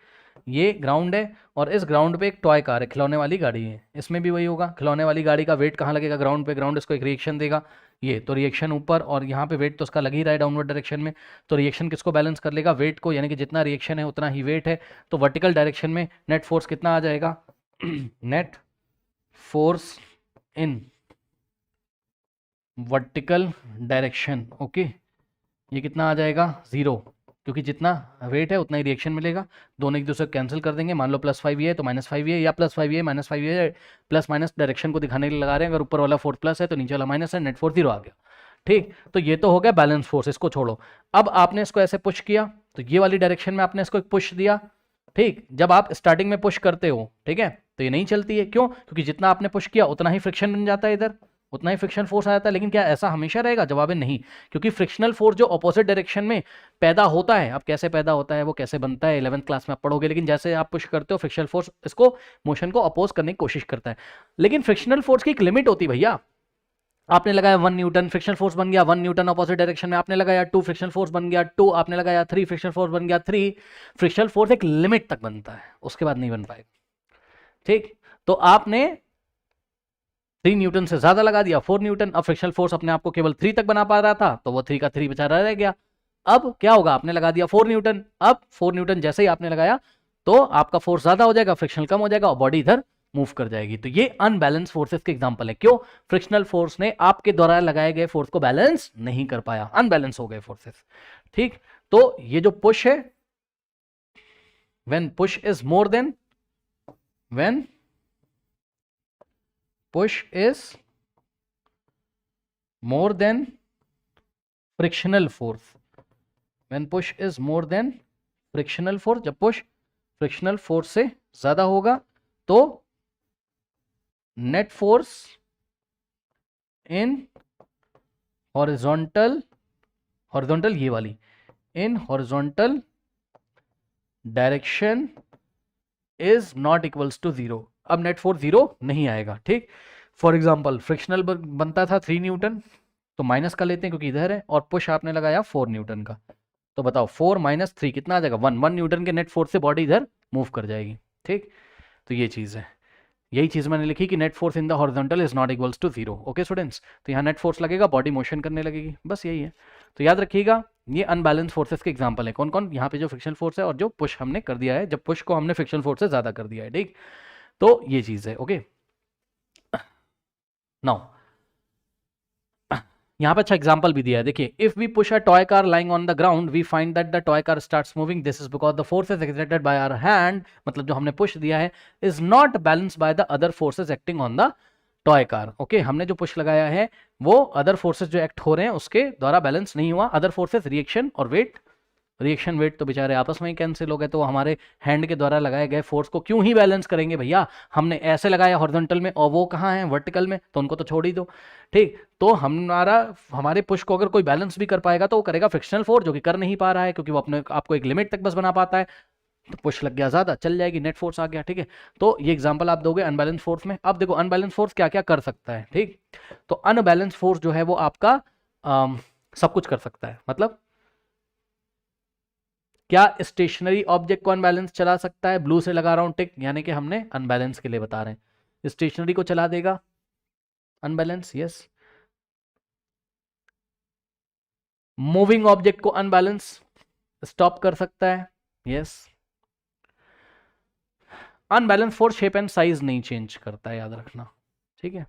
ये ग्राउंड है और इस ग्राउंड पे एक टॉय कार है, खिलौने वाली गाड़ी है, इसमें भी वही होगा, खिलौने वाली गाड़ी का वेट कहाँ लगेगा, ग्राउंड पे, ग्राउंड इसको एक रिएक्शन देगा, ये तो रिएक्शन ऊपर, और यहाँ पे वेट तो उसका लग ही रहा है डाउनवर्ड डायरेक्शन में, तो रिएक्शन किसको बैलेंस कर लेगा, वेट को, यानी कि जितना रिएक्शन है उतना ही वेट है, तो वर्टिकल डायरेक्शन में नेट फोर्स कितना आ जाएगा, net force in vertical direction, okay, ये कितना आ जाएगा, 0, क्योंकि जितना वेट है उतना ही रिएक्शन मिलेगा, दोनों एक दूसरे को कैंसिल कर देंगे, मान लो +5 ये तो -5 ये, या +5 ये -5 ये, प्लस माइनस डायरेक्शन को दिखाने के लिए लगा रहे हैं, अगर ऊपर वाला फोर्स प्लस है तो नीचे वाला माइनस है, नेट फोर्स 0 आ गया, ठीक। तो ये तो हो गया बैलेंस फोर्स, इसको छोड़ो। अब आपने इसको ऐसे पुश किया, तो ये वाली डायरेक्शन में आपने इसको एक पुश दिया, ठीक। जब आप स्टार्टिंग में पुश करते हो, ठीक है, तो ये नहीं चलती है। क्यों? क्योंकि जितना आपने पुश किया उतना ही फ्रिक्शन बन जाता है, इधर उतना ही फ्रिक्शन फोर्स आ जाता है। लेकिन क्या ऐसा हमेशा रहेगा? जवाब है नहीं, क्योंकि फ्रिक्शनल फोर्स जो ऑपोजिट डायरेक्शन में पैदा होता है, अब कैसे पैदा होता है, वो कैसे बनता है 11th क्लास में आप पढ़ोगे, लेकिन जैसे आप पुश करते हो फ्रिक्शनल फोर्स इसको मोशन को अपोज करने की कोशिश करता है। लेकिन फ्रिक्शनल फोर्स की एक लिमिट होती है भैया। आपने लगाया 1 न्यूटन, फ्रिक्शनल फोर्स बन गया 1 न्यूटन ऑपोजिट डायरेक्शन में, आपने लगाया 2, फ्रिक्शनल फोर्स बन गया 2, आपने लगाया 3, फ्रिक्शनल फोर्स बन गया 3। फ्रिक्शनल फोर्स एक लिमिट तक बनता है, उसके बाद नहीं बन पाएगा। ठीक, तो आपने 3 न्यूटन से ज्यादा लगा दिया 4 न्यूटन, अब फ्रिक्शनल फोर्स अपने आप को केवल 3 तक बना पा रहा था, तो वो 3 का 3 बेचारा रह गया। अब क्या होगा? आपने लगा दिया 4 न्यूटन, अब 4 न्यूटन जैसे ही आपने लगाया तो आपका फोर्स ज्यादा हो जाएगा, फ्रिक्शनल कम हो जाएगा और बॉडी इधर मूव कर जाएगी। तो ये अनबैलेंस फोर्सेस के एग्जांपल है। क्यों? फ्रिक्शनल फोर्स ने आपके द्वारा लगाए गए फोर्स को बैलेंस नहीं कर पाया, अनबैलेंस हो गए फोर्सेस। ठीक, तो ये जो पुश है, when push is more than frictional force, when push is more than frictional force, जब पुश फ्रिक्शनल फोर्स से ज्यादा होगा तो नेट फोर्स इन हॉरिजॉन्टल ये वाली in horizontal direction is not equals to 0। अब नेट फोर्स 0 नहीं आएगा। ठीक, फॉर एग्जांपल फ्रिक्शनल बनता था 3 न्यूटन, तो माइनस का लेते हैं क्योंकि इधर है, और पुश आपने लगाया 4 न्यूटन का, तो बताओ 4 - 3 कितना आ जाएगा? 1 न्यूटन के नेट फोर्स से बॉडी इधर मूव कर जाएगी। ठीक, तो ये चीज़ है, यही चीज़ मैंने लिखी कि net force in the horizontal is not equals to 0। Okay students, तो यहाँ नेट फोर्स लगेगा, बॉडी मोशन करने लगेगी, बस यही है। तो याद रखिएगा ये अनबैलेंस फोर्सेस के एग्जांपल है। कौन कौन? यहाँ पे जो फ्रिक्शनल फोर्स है और जो पुश हमने कर दिया है, जब पुश को हमने फ्रिक्शनल फोर्स से ज्यादा कर दिया है। ठीक, तो ये चीज़ है। ओके, नाउ यहाँ पे अच्छा एग्जांपल भी दिया है, देखिए, if we push a toy car lying on the ground we find that the toy car starts moving, this is because the forces exerted by our hand, मतलब जो हमने पुश दिया है, is not balanced by the other forces acting on the toy car. Okay, हमने जो push लगाया है वो अदर फोर्सेस जो एक्ट हो रहे हैं उसके द्वारा बैलेंस नहीं हुआ। अदर फोर्सेस रिएक्शन और वेट, रिएक्शन वेट तो बेचारे आपस में ही कैंसिल हो गए, तो हमारे हैंड के द्वारा लगाए गए फोर्स को क्यों ही बैलेंस करेंगे भैया? हमने ऐसे लगाया हॉरिजॉन्टल में और वो कहाँ है वर्टिकल में, तो उनको तो छोड़ ही दो। ठीक, तो हमारे पुश को अगर कोई बैलेंस भी कर पाएगा तो वो करेगा फ्रिक्शनल फोर्स, जो कि कर नहीं पा रहा है क्योंकि वो अपने आपको एक लिमिट तक बस बना पाता है। तो पुश लग गया ज्यादा, चल जाएगी, नेट फोर्स आ गया। ठीक है, तो ये एग्जांपल आप दोगे अनबैलेंस फोर्स में। अब देखो अनबैलेंस फोर्स क्या क्या कर सकता है। ठीक, तो अनबैलेंस फोर्स जो है वो आपका सब कुछ कर सकता है। मतलब क्या स्टेशनरी ऑब्जेक्ट को अनबैलेंस चला सकता है? ब्लू से लगा रहा हूं टिक, यानी कि हमने अनबैलेंस के लिए बता रहे हैं। स्टेशनरी को चला देगा अनबैलेंस, यस। मूविंग ऑब्जेक्ट को अनबैलेंस स्टॉप कर सकता है, yes. Unbalance force shape and size नहीं चेंज करता है, याद रखना। ठीक है,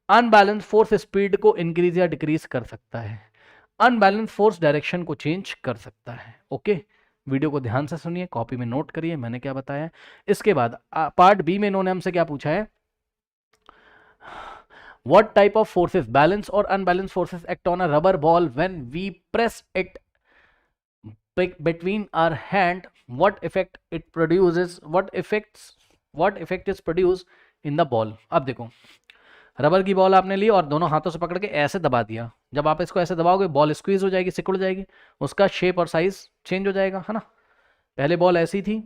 अनबैलेंस फोर्स स्पीड को इंक्रीज या डिक्रीज कर सकता है। अनबैलेंस फोर्स डायरेक्शन को चेंज कर सकता है। ओके, वीडियो को ध्यान से सुनिए, कॉपी में नोट करिए मैंने क्या बताया। इसके बाद पार्ट बी में इन्होंने हमसे क्या पूछा है? What type of forces, balance और unbalance forces act on a rubber ball when we press it between our hand, what effect it produces, what effect is produced in the ball। अब देखो, rubber की ball आपने ली और दोनों हाथों से पकड़ के ऐसे दबा दिया, जब आप इसको ऐसे दबाओगे बॉल स्क्वीज हो जाएगी, सिकुड़ जाएगी, उसका शेप और साइज चेंज हो जाएगा, है ना। पहले बॉल ऐसी थी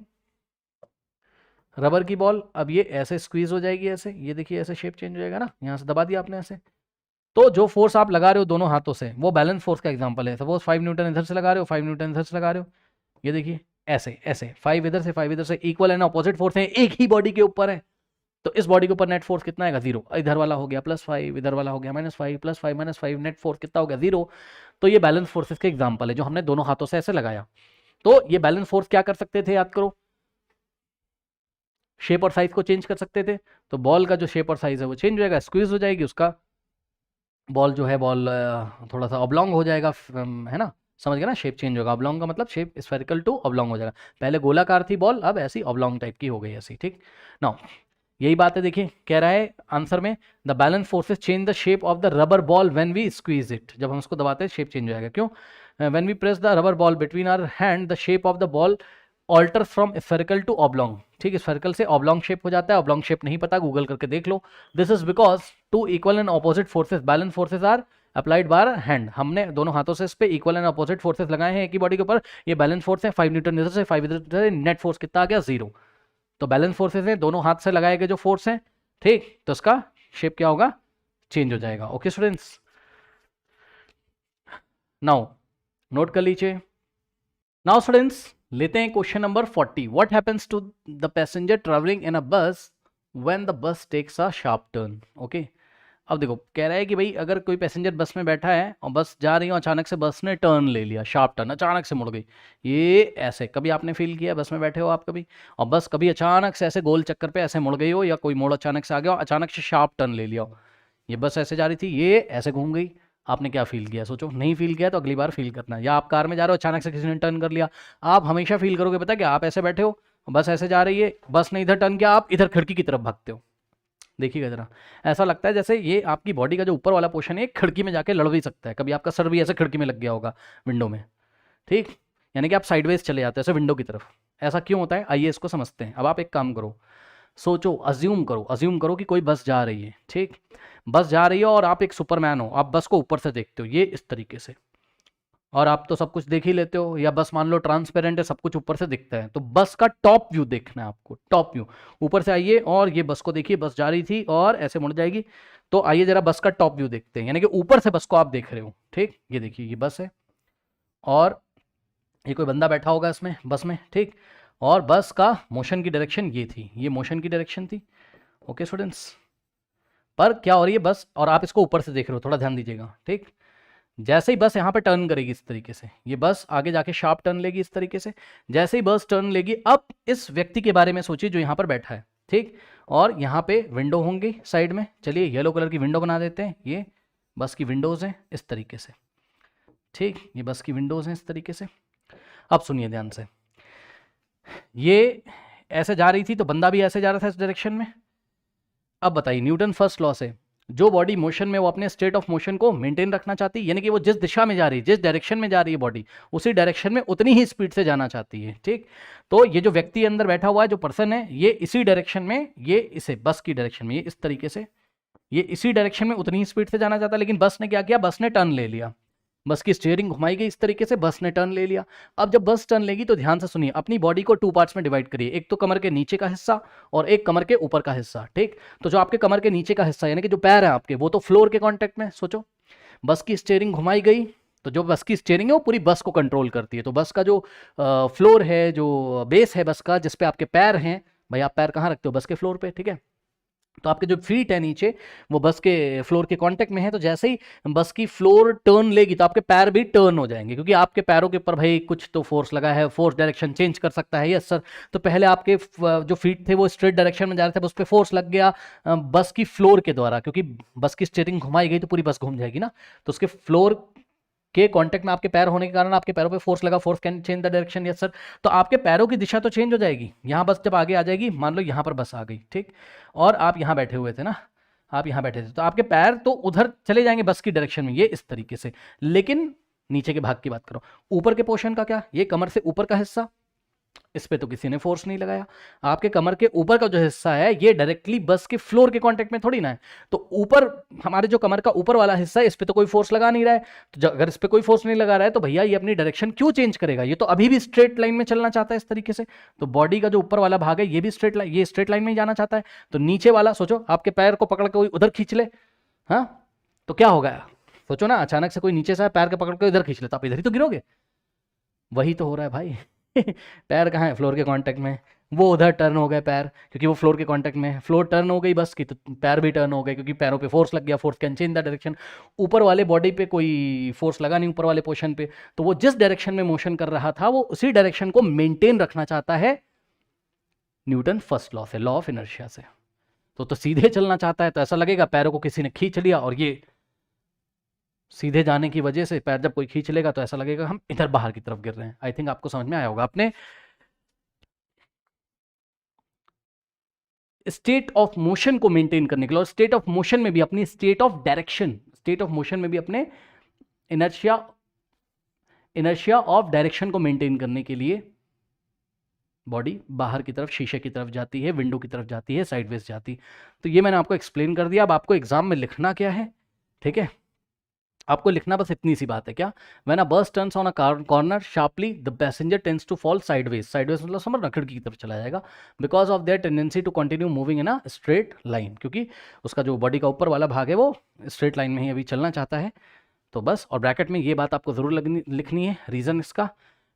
रबर की बॉल, अब ये ऐसे स्क्वीज हो जाएगी, ऐसे, ये देखिए ऐसे शेप चेंज हो जाएगा ना, यहाँ से दबा दिया आपने ऐसे। तो जो फोर्स आप लगा रहे हो दोनों हाथों से वो बैलेंस फोर्स का एग्जांपल है। सपोज 5 न्यूटन इधर से लगा रहे हो, 5 न्यूटन इधर से लगा रहे हो, ये देखिए ऐसे ऐसे 5 इधर से 5 इधर से, इक्वल है ना, ऑपोजिट फोर्स है, एक ही बॉडी के ऊपर है, तो इस बॉडी के ऊपर नेट फोर्स कितना आएगा? 0। इधर वाला हो गया +5, इधर वाला हो गया -5, +5 -5, नेट फोर्स कितना हो गया? 0। तो ये बैलेंस फोर्सेस के एग्जांपल है जो हमने दोनों हाथों से ऐसे लगाया। तो ये बैलेंस फोर्स क्या कर सकते थे? याद करो, शेप और साइज को चेंज कर सकते थे। तो बॉल का जो शेप और साइज है वो चेंज हो जाएगा, स्क्वीज हो जाएगी, उसका बॉल जो है बॉल थोड़ा सा ऑब्लॉन्ग हो जाएगा, है ना, समझ गए ना, शेप चेंज होगा। ऑब्लॉन्ग का मतलब शेप स्फेरिकल टू ऑब्लॉन्ग हो जाएगा, पहले गोलाकार थी बॉल, अब ऐसी ऑब्लॉन्ग टाइप की हो गई ऐसी। ठीक, नाउ यही बात है, देखिए कह रहा है आंसर में, the balance forces change the shape of the rubber ball when we squeeze it, जब हम उसको दबाते हैं शेप चेंज हो जाएगा। क्यों? When we press the rubber ball between our hand the shape of the ball alter from spherical to oblong, ठीक है, स्फेरिकल से ऑब्लोंग शेप हो जाता है। ऑब्लोंग शेप नहीं पता, गूगल करके देख लो। This is because two equal and opposite forces, balance forces are applied by hand. हमने दोनों हाथों से इस पे इक्वल एंड ऑपोजिट फोर्सेस लगाए हैं एक ही बॉडी के ऊपर। ये बैलेंस फोर्स है, 5 न्यूटन इधर से 5 इधर से, नेट फोर्स कितना आ गया 0। तो बैलेंस फोर्सेस है, दोनों हाथ से लगाए गए जो फोर्स है, ठीक, तो उसका शेप क्या होगा, चेंज हो जाएगा। ओके स्टूडेंट्स, नाउ नोट कर लीजिए। नाउ स्टूडेंट्स लेते हैं question number 40। What happens to the passenger travelling in a bus when the bus takes a sharp turn. Okay, अब देखो कह रहा है कि भाई अगर कोई पैसेंजर बस में बैठा है और बस जा रही हो, अचानक से बस ने टर्न ले लिया, शार्प टर्न, अचानक से मुड़ गई। ये ऐसे कभी आपने फील किया, बस में बैठे हो आप कभी, और बस कभी अचानक से ऐसे गोल चक्कर पे ऐसे मुड़ गई हो, या कोई मोड़ अचानक से आ गया हो, अचानक से शार्प टर्न ले लिया हो। ये बस ऐसे जा रही थी, ये ऐसे घूम गई, आपने क्या फील किया सोचो। नहीं फील किया तो अगली बार फील करना। या आप कार में जा रहे हो, अचानक से किसी ने टर्न कर लिया, आप हमेशा फील करोगे, पता क्या, आप ऐसे बैठे हो, बस ऐसे जा रही है, बस ने इधर टर्न किया, आप इधर खिड़की की तरफ भागते हो। देखिएगा जरा, ऐसा लगता है जैसे ये आपकी बॉडी का जो ऊपर वाला पोर्शन है खिड़की में जाके लड़ भी सकता है। कभी आपका सर भी ऐसे खिड़की में लग गया होगा, विंडो में, ठीक, यानी कि आप साइडवेज चले जाते हैं ऐसे विंडो की तरफ। ऐसा क्यों होता है, आइए इसको समझते हैं। अब आप एक काम करो, सोचो, अज्यूम करो कि कोई बस जा रही है, ठीक, बस जा रही है और आप एक सुपरमैन हो, आप बस को ऊपर से देखते हो, ये इस तरीके से, और आप तो सब कुछ देख ही लेते हो, या बस मान लो ट्रांसपेरेंट है, सब कुछ ऊपर से दिखता है, तो बस का टॉप व्यू देखना है आपको, टॉप व्यू। ऊपर से आइए और ये बस को देखिए, बस जा रही थी और ऐसे मुड़ जाएगी। तो आइए जरा बस का टॉप व्यू देखते हैं, यानी कि ऊपर से बस को आप देख रहे हो, ठीक, ये देखिए ये बस है और ये कोई बंदा बैठा होगा इसमें बस में, ठीक, और बस का मोशन की डायरेक्शन ये थी, ये मोशन की डायरेक्शन थी। ओके स्टूडेंट्स, पर क्या हो रही है बस, और आप इसको ऊपर से देख रहे हो, थोड़ा ध्यान दीजिएगा, ठीक। जैसे ही बस यहाँ पे टर्न करेगी इस तरीके से, ये बस आगे जाके शार्प टर्न लेगी इस तरीके से। जैसे ही बस टर्न लेगी, अब इस व्यक्ति के बारे में सोचिए जो यहाँ पर बैठा है, ठीक, और यहाँ पे विंडो होंगी साइड में। चलिए येलो कलर की विंडो बना देते हैं, ये बस की विंडोज़ हैं इस तरीके से, ठीक, ये बस की विंडोज़ हैं इस तरीके से। अब सुनिए ध्यान से, ये ऐसे जा रही थी तो बंदा भी ऐसे जा रहा था इस डायरेक्शन में। अब बताइए, न्यूटन फर्स्ट लॉ से जो बॉडी मोशन में, वो अपने स्टेट ऑफ मोशन को मेंटेन रखना चाहती है, यानी कि वो जिस दिशा में जा रही है, जिस डायरेक्शन में जा रही है बॉडी, उसी डायरेक्शन में उतनी ही स्पीड से जाना चाहती है, ठीक। तो ये जो व्यक्ति अंदर बैठा हुआ है, जो पर्सन है, ये इसी डायरेक्शन में, ये इसे बस की डायरेक्शन में, ये इस तरीके से, ये इसी डायरेक्शन में उतनी ही स्पीड से जाना चाहता है। लेकिन बस ने क्या किया, बस ने टर्न ले लिया, बस की स्टीयरिंग घुमाई गई इस तरीके से, बस ने टर्न ले लिया। अब जब बस टर्न लेगी तो ध्यान से सुनिए, अपनी बॉडी को 2 पार्ट्स में डिवाइड करिए, एक तो कमर के नीचे का हिस्सा और एक कमर के ऊपर का हिस्सा, ठीक। तो जो आपके कमर के नीचे का हिस्सा, यानी कि जो पैर है आपके, वो तो फ्लोर के कांटेक्ट में, सोचो बस की स्टीयरिंग घुमाई गई, तो जो बस की स्टीयरिंग है वो पूरी बस को कंट्रोल करती है। तो बस का जो फ्लोर है, जो बेस है बस का, जिसपे आपके पैर हैं, भाई आप पैर कहाँ रखते हो, बस के फ्लोर पे, ठीक है। तो आपके जो फीट है नीचे, वो बस के फ्लोर के कांटेक्ट में है। तो जैसे ही बस की फ्लोर टर्न लेगी तो आपके पैर भी टर्न हो जाएंगे, क्योंकि आपके पैरों के ऊपर भाई कुछ तो फोर्स लगा है, फोर्स डायरेक्शन चेंज कर सकता है, यस सर। तो पहले आपके जो फीट थे वो स्ट्रेट डायरेक्शन में जा रहे थे, उस पर फोर्स लग गया बस की फ्लोर के द्वारा, क्योंकि बस की स्टीयरिंग घुमाई गई तो पूरी बस घूम जाएगी ना। तो उसके फ्लोर के कांटेक्ट में आपके पैर होने के कारण आपके पैरों पे फोर्स लगा, force can change the direction, yes sir. तो आपके पैरों की दिशा तो चेंज हो जाएगी। यहाँ बस जब आगे आ जाएगी, मान लो यहाँ पर बस आ गई, ठीक, और आप यहाँ बैठे हुए थे ना, आप यहाँ बैठे थे, तो आपके पैर तो उधर चले जाएंगे बस की डायरेक्शन में, ये इस तरीके से। लेकिन नीचे के भाग की बात करो, ऊपर के पोर्शन का क्या, ये कमर से ऊपर का हिस्सा, इस पे तो किसी ने फोर्स नहीं लगाया। आपके कमर के ऊपर का जो हिस्सा है, ये डायरेक्टली बस के फ्लोर के कांटेक्ट में थोड़ी ना है। तो ऊपर हमारे जो कमर का ऊपर वाला हिस्सा है, इस पे तो कोई फोर्स लगा नहीं रहा है। तो अगर इस पे कोई फोर्स नहीं लगा रहा है तो भैया ये अपनी डायरेक्शन क्यों चेंज करेगा, ये तो अभी भी स्ट्रेट लाइन में चलना चाहता है इस तरीके से। तो बॉडी का जो ऊपर वाला भाग है, ये भी स्ट्रेट लाइन, ये स्ट्रेट लाइन में ही जाना चाहता है। तो नीचे वाला सोचो, आपके पैर को पकड़ के कोई उधर खींच ले, हाँ, तो क्या होगा, सोचो ना, अचानक से कोई नीचे से पैर के पकड़ के इधर खींच ले, तो आप इधर ही तो गिरोगे। वही तो हो रहा है भाई। पैर कहाँ है, फ्लोर के कांटेक्ट में, वो उधर टर्न हो गए पैर, क्योंकि वो फ्लोर के कांटेक्ट में है। फ्लोर टर्न हो गई बस की, तो पैर भी टर्न हो गए, क्योंकि पैरों पे फोर्स लग गया, force can change the direction. ऊपर वाले बॉडी पे कोई फोर्स लगा नहीं, ऊपर वाले पोर्शन पे, तो वो जिस डायरेक्शन में मोशन कर रहा था, वो उसी डायरेक्शन को मेंटेन रखना चाहता है न्यूटन फर्स्ट लॉ से, लॉ ऑफ इनर्शिया से। तो सीधे चलना चाहता है, तो ऐसा लगेगा पैरों को किसी ने खींच लिया, और ये सीधे जाने की वजह से पैर जब कोई खींच लेगा तो ऐसा लगेगा हम इधर बाहर की तरफ गिर रहे हैं। आई थिंक आपको समझ में आया होगा। अपने स्टेट ऑफ मोशन को मेंटेन करने के लिए, और स्टेट ऑफ मोशन में भी अपनी state of direction, state of motion में भी अपने इनर्शिया ऑफ डायरेक्शन को मेंटेन करने के लिए बॉडी बाहर की तरफ शीशे की तरफ जाती है, विंडो की तरफ जाती है, साइडवेज जाती। तो ये मैंने आपको एक्सप्लेन कर दिया। अब आपको एग्जाम में लिखना क्या है, ठीक है, आपको लिखना बस इतनी सी बात है। क्या? When a bus turns on a corner sharply the passenger tends to fall sideways. Sideways मतलब समझ ना, खिड़की की तरफ चला जाएगा, because of their tendency to continue moving in a straight line, क्योंकि उसका जो बॉडी का ऊपर वाला भाग है वो स्ट्रेट लाइन में ही अभी चलना चाहता है। तो बस, और ब्रैकेट में ये बात आपको जरूर लिखनी है, रीजन इसका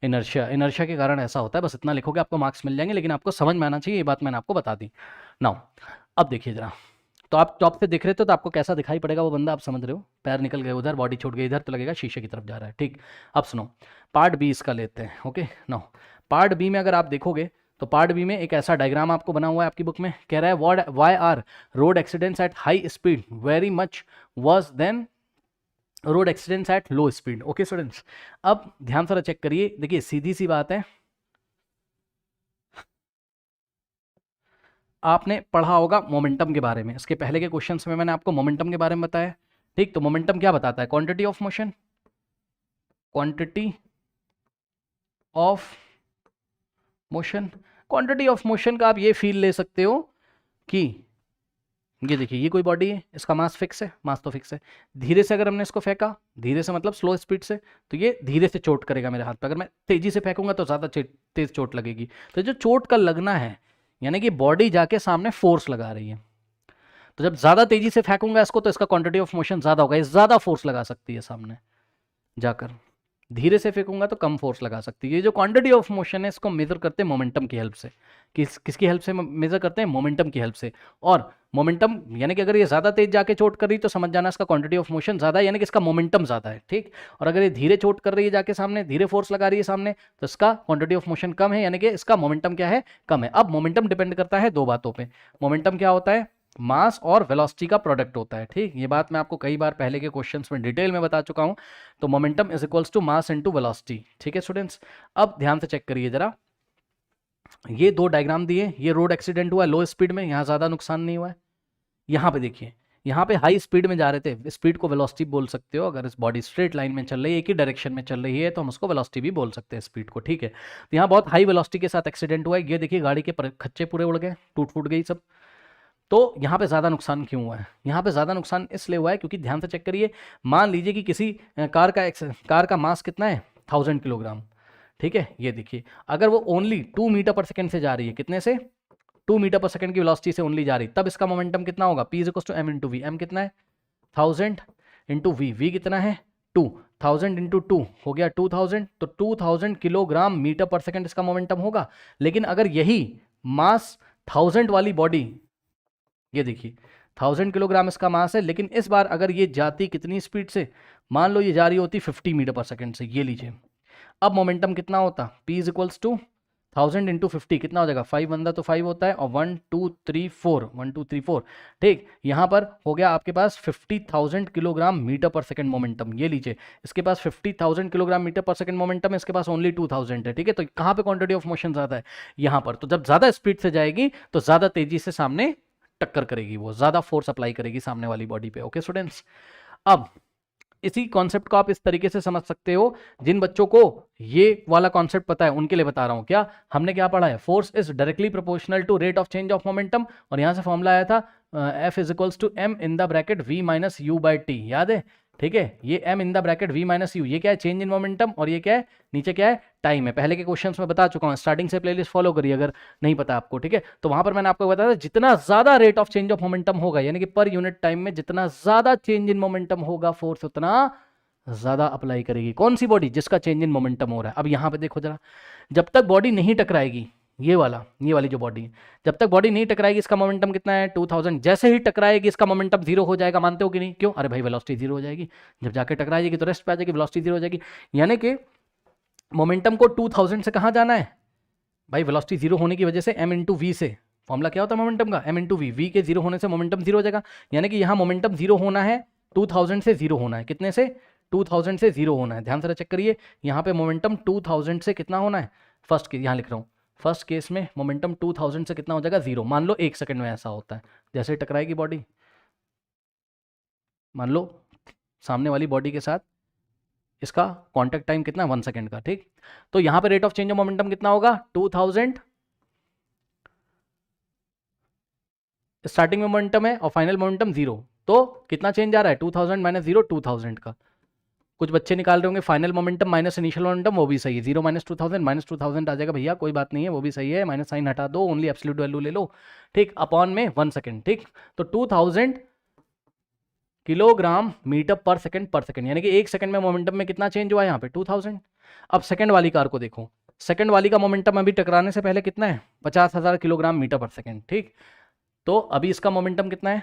इनर्शिया, इनर्शिया के कारण ऐसा होता है। बस इतना लिखोगे आपको मार्क्स मिल जाएंगे, लेकिन आपको समझ में आना चाहिए, ये बात मैंने आपको बता दी। नाउ अब देखिए जरा, तो आप टॉप से देख रहे थे तो आपको कैसा दिखाई पड़ेगा वो बंदा, आप समझ रहे हो, पैर निकल गए उधर, बॉडी छूट गई इधर, तो लगेगा शीशे की तरफ जा रहा है। ठीक, अब सुनो, पार्ट बी इसका लेते हैं। ओके नाउ, पार्ट बी में अगर आप देखोगे तो पार्ट बी में एक ऐसा डायग्राम आपको बना हुआ है आपकी बुक में, कह रहा है why are road accidents at high speed very much worse than road accidents at low speed. Okay students, अब ध्यान से चेक करिए, देखिए सीधी सी बात है, आपने पढ़ा होगा मोमेंटम के बारे में, इसके पहले के क्वेश्चंस में मैंने आपको मोमेंटम के बारे में बताया। ठीक, तो मोमेंटम क्या बताता है? Quantity of motion, quantity of motion, quantity of motion का आप ये फील ले सकते हो कि ये देखिए, ये कोई बॉडी है, इसका मास फिक्स है, मास तो फिक्स है, धीरे से अगर हमने इसको फेंका, धीरे से मतलब स्लो स्पीड से, तो ये धीरे से चोट करेगा मेरे हाथ पे। अगर मैं तेजी से फेंकूंगा तो ज़्यादा तेज चोट लगेगी। तो जो चोट का लगना है, यानी कि बॉडी जाके सामने फोर्स लगा रही है, तो जब ज़्यादा तेजी से फेंकूंगा इसको तो इसका क्वांटिटी ऑफ मोशन ज़्यादा होगा, ये ज़्यादा फोर्स लगा सकती है सामने जाकर। धीरे से फेंकूंगा तो कम फोर्स लगा सकती है। ये जो क्वांटिटी ऑफ मोशन है इसको मेजर करते हैं मोमेंटम की हेल्प से। किसकी हेल्प से मेजर करते हैं? मोमेंटम की हेल्प से। और मोमेंटम यानी कि अगर ये ज़्यादा तेज जाके चोट कर रही है तो समझ जाना इसका क्वांटिटी ऑफ मोशन ज़्यादा है, यानी कि इसका मोमेंटम ज़्यादा है। ठीक, और अगर ये धीरे चोट कर रही है जाके सामने, धीरे फोर्स लगा रही है सामने, तो इसका क्वांटिटी ऑफ मोशन कम है, यानी कि इसका मोमेंटम क्या है? कम है। अब मोमेंटम डिपेंड करता है दो बातों पे। मोमेंटम क्या होता है? मास और वेलोसिटी का प्रोडक्ट होता है। ठीक, ये बात मैं आपको कई बार पहले के क्वेश्चंस में डिटेल में बता चुका हूं। तो momentum is equals to mass into velocity. ठीक है स्टूडेंट्स, अब ध्यान से चेक करिए जरा, ये दो डायग्राम दिए, ये रोड एक्सीडेंट हुआ लो स्पीड में, यहां ज्यादा नुकसान नहीं हुआ है। यहाँ पे देखिए, यहाँ पे हाई स्पीड में जा रहे थे, स्पीड को वेलोसिटी बोल सकते हो। अगर इस बॉडी स्ट्रेट लाइन में चल रही है, एक ही डायरेक्शन में चल रही है, तो हम उसको वेलोसिटी भी बोल सकते हैं स्पीड को। ठीक है, तो यहाँ बहुत हाई वेलोसिटी के साथ एक्सीडेंट हुआ है। ये देखिए, गाड़ी के खच्चे पूरे उड़ गए, टूट फूट गई सब। तो यहाँ पे ज़्यादा नुकसान क्यों हुआ है? यहाँ पे ज़्यादा नुकसान इसलिए हुआ है क्योंकि ध्यान से चेक करिए, मान लीजिए कि किसी कार का मास कितना है? 1000 किलोग्राम। ठीक है, ये देखिए, अगर वो ओनली 2 मीटर पर सेकेंड से जा रही है, कितने से? 2 मीटर पर सेकेंड की वेलोसिटी से ओनली जा रही, तब इसका मोमेंटम कितना होगा? P is equal to m into v. M कितना है? 1000 इंटू वी। वी कितना है? 2। 1000 इंटू 2 हो गया 2000, तो 2000 किलोग्राम मीटर पर सेकेंड इसका मोमेंटम होगा। लेकिन अगर यही मास 1000 वाली बॉडी, ये देखिए 1000 किलोग्राम इसका मास है, लेकिन इस बार अगर ये जाती कितनी स्पीड से? मान लो ये जा रही होती 50 मीटर पर सेकेंड से, ये लीजिए, अब मोमेंटम कितना होता? P is equals to 1000 into 50 कितना हो जाएगा? 5 बंदा तो 5 होता है, और 1 2 3 4, 1 2 3 4। ठीक, यहाँ पर हो गया आपके पास 50,000 किलोग्राम मीटर पर सेकंड मोमेंटम। ये लीजिए, इसके पास 50,000 किलोग्राम मीटर पर सेकंड मोमेंटम है, इसके पास ओनली 2000 है। ठीक है, तो कहाँ पे क्वांटिटी ऑफ मोशन ज़्यादा है? यहाँ पर। तो जब ज़्यादा स्पीड से जाएगी तो ज़्यादा तेजी से सामने टक्कर करेगी, वो ज़्यादा फोर्स अप्लाई करेगी सामने वाली बॉडी पे। ओके स्टूडेंट्स, अब इसी कॉन्सेप्ट को आप इस तरीके से समझ सकते हो। जिन बच्चों को ये वाला कॉन्सेप्ट पता है उनके लिए बता रहा हूं। क्या हमने क्या पढ़ा है? Force is directly proportional to rate of change of momentum, और यहां से फॉर्मूला आया था F is equals to m in the bracket v minus u by t, याद है? ठीक है, ये m in the bracket v minus u, ये क्या है? चेंज इन मोमेंटम, और ये क्या है? नीचे क्या है? टाइम है। पहले के क्वेश्चंस में बता चुका हूं, स्टार्टिंग से प्लेलिस्ट फॉलो करिए अगर नहीं पता आपको। ठीक है, तो वहां पर मैंने आपको बताया था, जितना ज्यादा rate of change of momentum होगा, यानी कि पर यूनिट टाइम में जितना ज्यादा चेंज इन मोमेंटम होगा, फोर्स उतना ज्यादा अप्लाई करेगी। कौन सी बॉडी? जिसका चेंज इन मोमेंटम हो रहा है। अब यहां पे देखो जरा, जब तक बॉडी नहीं टकराएगी, ये वाली जो बॉडी है, जब तक बॉडी नहीं टकराएगी इसका मोमेंटम कितना है? 2000। जैसे ही टकराएगी इसका मोमेंटम जीरो हो जाएगा। मानते हो कि नहीं? क्यों? अरे भाई वेलोसिटी जीरो हो जाएगी, जब जाके टकराएगी तो रेस्ट पे आ जाएगी, वेलोसिटी जीरो हो जाएगी। यानी कि मोमेंटम को 2000 से कहाँ जाना है भाई? वेलोसिटी जीरो होने की वजह से m इंटू वी से, फॉर्मूला क्या होता है मोमेंटम का? m into v. वी के जीरो होने से मोमेंटम जीरो हो जाएगा, यानी कि यहाँ मोमेंटम जीरो होना है, 2000 से जीरो होना है। कितने से? 2000 से जीरो होना है। ध्यान से चेक करिए, यहाँ पे मोमेंटम 2000 से कितना होना है? फर्स्ट केस यहाँ लिख रहा हूँ, फर्स्ट केस में मोमेंटम 2000 से कितना हो जाएगा? जीरो। मान लो 1 सेकंड में ऐसा होता है, जैसे टकराएगी बॉडी, मान लो सामने वाली बॉडी के साथ इसका कॉन्टैक्ट टाइम कितना? 1 सेकंड का। ठीक, तो यहाँ पे rate of change of momentum कितना होगा? 2000 स्टार्टिंग में मोमेंटम है और फाइनल मोमेंटम 0, तो कितना चेंज आ रहा है 2000 माइनस 0 2000 का। कुछ बच्चे निकाल रहे होंगे final momentum minus initial momentum, वो भी सही है, 0 माइनस 2000 आ जाएगा भैया, कोई बात नहीं है, वो भी सही है, माइनस साइन हटा दो, ओनली एब्सोल्यूट वैल्यू ले लो, ठीक, अपॉन में 1 सेकेंड, ठीक। तो 2000 किलोग्राम मीटर पर सेकेंड, यानी कि 1 सेकंड में मोमेंटम में कितना चेंज हुआ है यहाँ पे 2000। अब सेकंड वाली कार को देखो, सेकंड वाली का मोमेंटम अभी टकराने से पहले कितना है 50,000 किलोग्राम मीटर पर सेकेंड, ठीक। तो अभी इसका मोमेंटम कितना है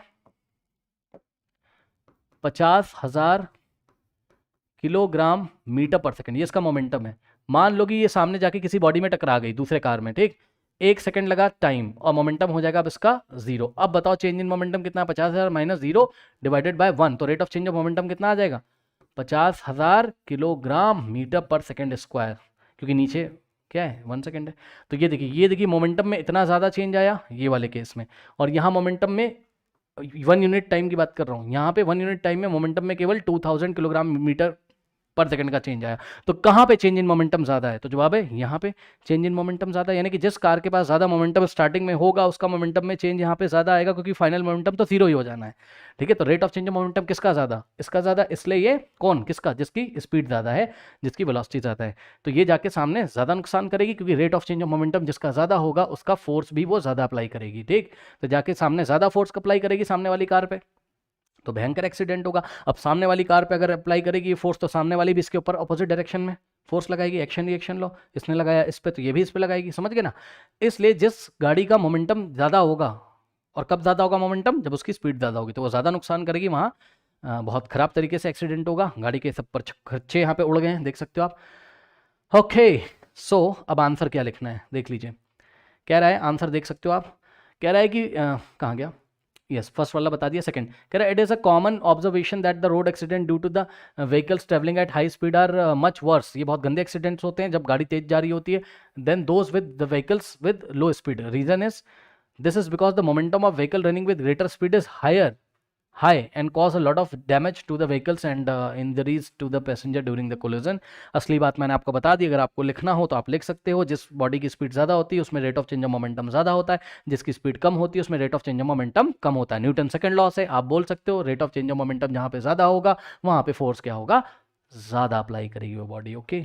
50,000 किलोग्राम मीटर पर सेकंड, ये इसका मोमेंटम है। मान लो कि ये सामने जाके किसी बॉडी में टकरा गई दूसरे कार में, ठीक, 1 सेकंड लगा टाइम और मोमेंटम हो जाएगा अब इसका 0। अब बताओ चेंज इन मोमेंटम कितना है 50,000 माइनस 0 डिवाइडेड बाय 1, तो rate of change of momentum कितना आ जाएगा 50,000 किलोग्राम मीटर पर सेकेंड स्क्वायर, क्योंकि नीचे क्या है 1 सेकेंड है। तो ये देखिए मोमेंटम में इतना ज़्यादा चेंज आया ये वाले केस में, और यहाँ मोमेंटम में 1 यूनिट टाइम की बात कर रहा हूँ, यहाँ पे 1 यूनिट टाइम में मोमेंटम में केवल 2000 किलोग्राम मीटर पर सेकंड का चेंज आया। तो कहाँ पे चेंज इन मोमेंटम ज़्यादा है, तो जवाब है यहाँ पे चेंज इन मोमेंटम ज़्यादा है, यानी कि जिस कार के पास ज़्यादा मोमेंटम स्टार्टिंग में होगा उसका मोमेंटम में चेंज यहाँ पे ज़्यादा आएगा, क्योंकि फाइनल मोमेंटम तो 0 ही हो जाना है, ठीक है। तो rate of change of momentum किसका ज़्यादा, इसका ज़्यादा, इसलिए ये कौन किसका, जिसकी स्पीड ज़्यादा है, जिसकी वेलोसिटी ज़्यादा है, तो ये जाके सामने ज़्यादा नुकसान करेगी, क्योंकि rate of change of momentum जिसका ज़्यादा होगा उसका फोर्स भी वो ज़्यादा अप्लाई करेगी, ठीक। तो जाके सामने ज़्यादा फोर्स अप्लाई करेगी सामने वाली कार पे, तो भयंकर एक्सीडेंट होगा। अब सामने वाली कार पे अगर अप्लाई करेगी ये फोर्स, तो सामने वाली भी इसके ऊपर अपोजिट डायरेक्शन में फोर्स लगाएगी, एक्शन रिएक्शन लो, इसने लगाया इस पे तो ये भी इस पे लगाएगी, समझ गए ना। इसलिए जिस गाड़ी का मोमेंटम ज़्यादा होगा, और कब ज़्यादा होगा मोमेंटम, जब उसकी स्पीड ज़्यादा होगी, तो वो ज़्यादा नुकसान करेगी, वहाँ बहुत ख़राब तरीके से एक्सीडेंट होगा, गाड़ी के सब पर खर्चे यहाँ पे उड़ गए हैं, देख सकते हो आप। ओके, सो अब आंसर क्या लिखना है देख लीजिए, कह रहा है आंसर देख सकते हो आप, कह रहा है कि कहाँ गया, यस फर्स्ट वाला बता दिया, सेकंड कह रहा है it is a common observation that the road accident due to the vehicles travelling at high speed are much worse, ये बहुत गंदे एक्सीडेंट्स होते हैं जब गाड़ी तेज जा रही होती है, then those with the vehicles with low speed, reason is this is because the momentum of vehicle running with greater speed is high and cause a lot of damage to the vehicles and injuries to the passenger during the collision। असली बात मैंने आपको बता दी, अगर आपको लिखना हो तो आप लिख सकते हो, जिस बॉडी की स्पीड ज़्यादा होती है उसमें rate of change of momentum ज़्यादा होता है, जिसकी स्पीड कम होती है उसमें rate of change of momentum कम होता है। न्यूटन सेकंड लॉ से आप बोल सकते हो rate of change of momentum जहाँ पे ज़्यादा होगा वहाँ पे फोर्स क्या होगा ज़्यादा अप्लाई करेगी वो बॉडी, ओके।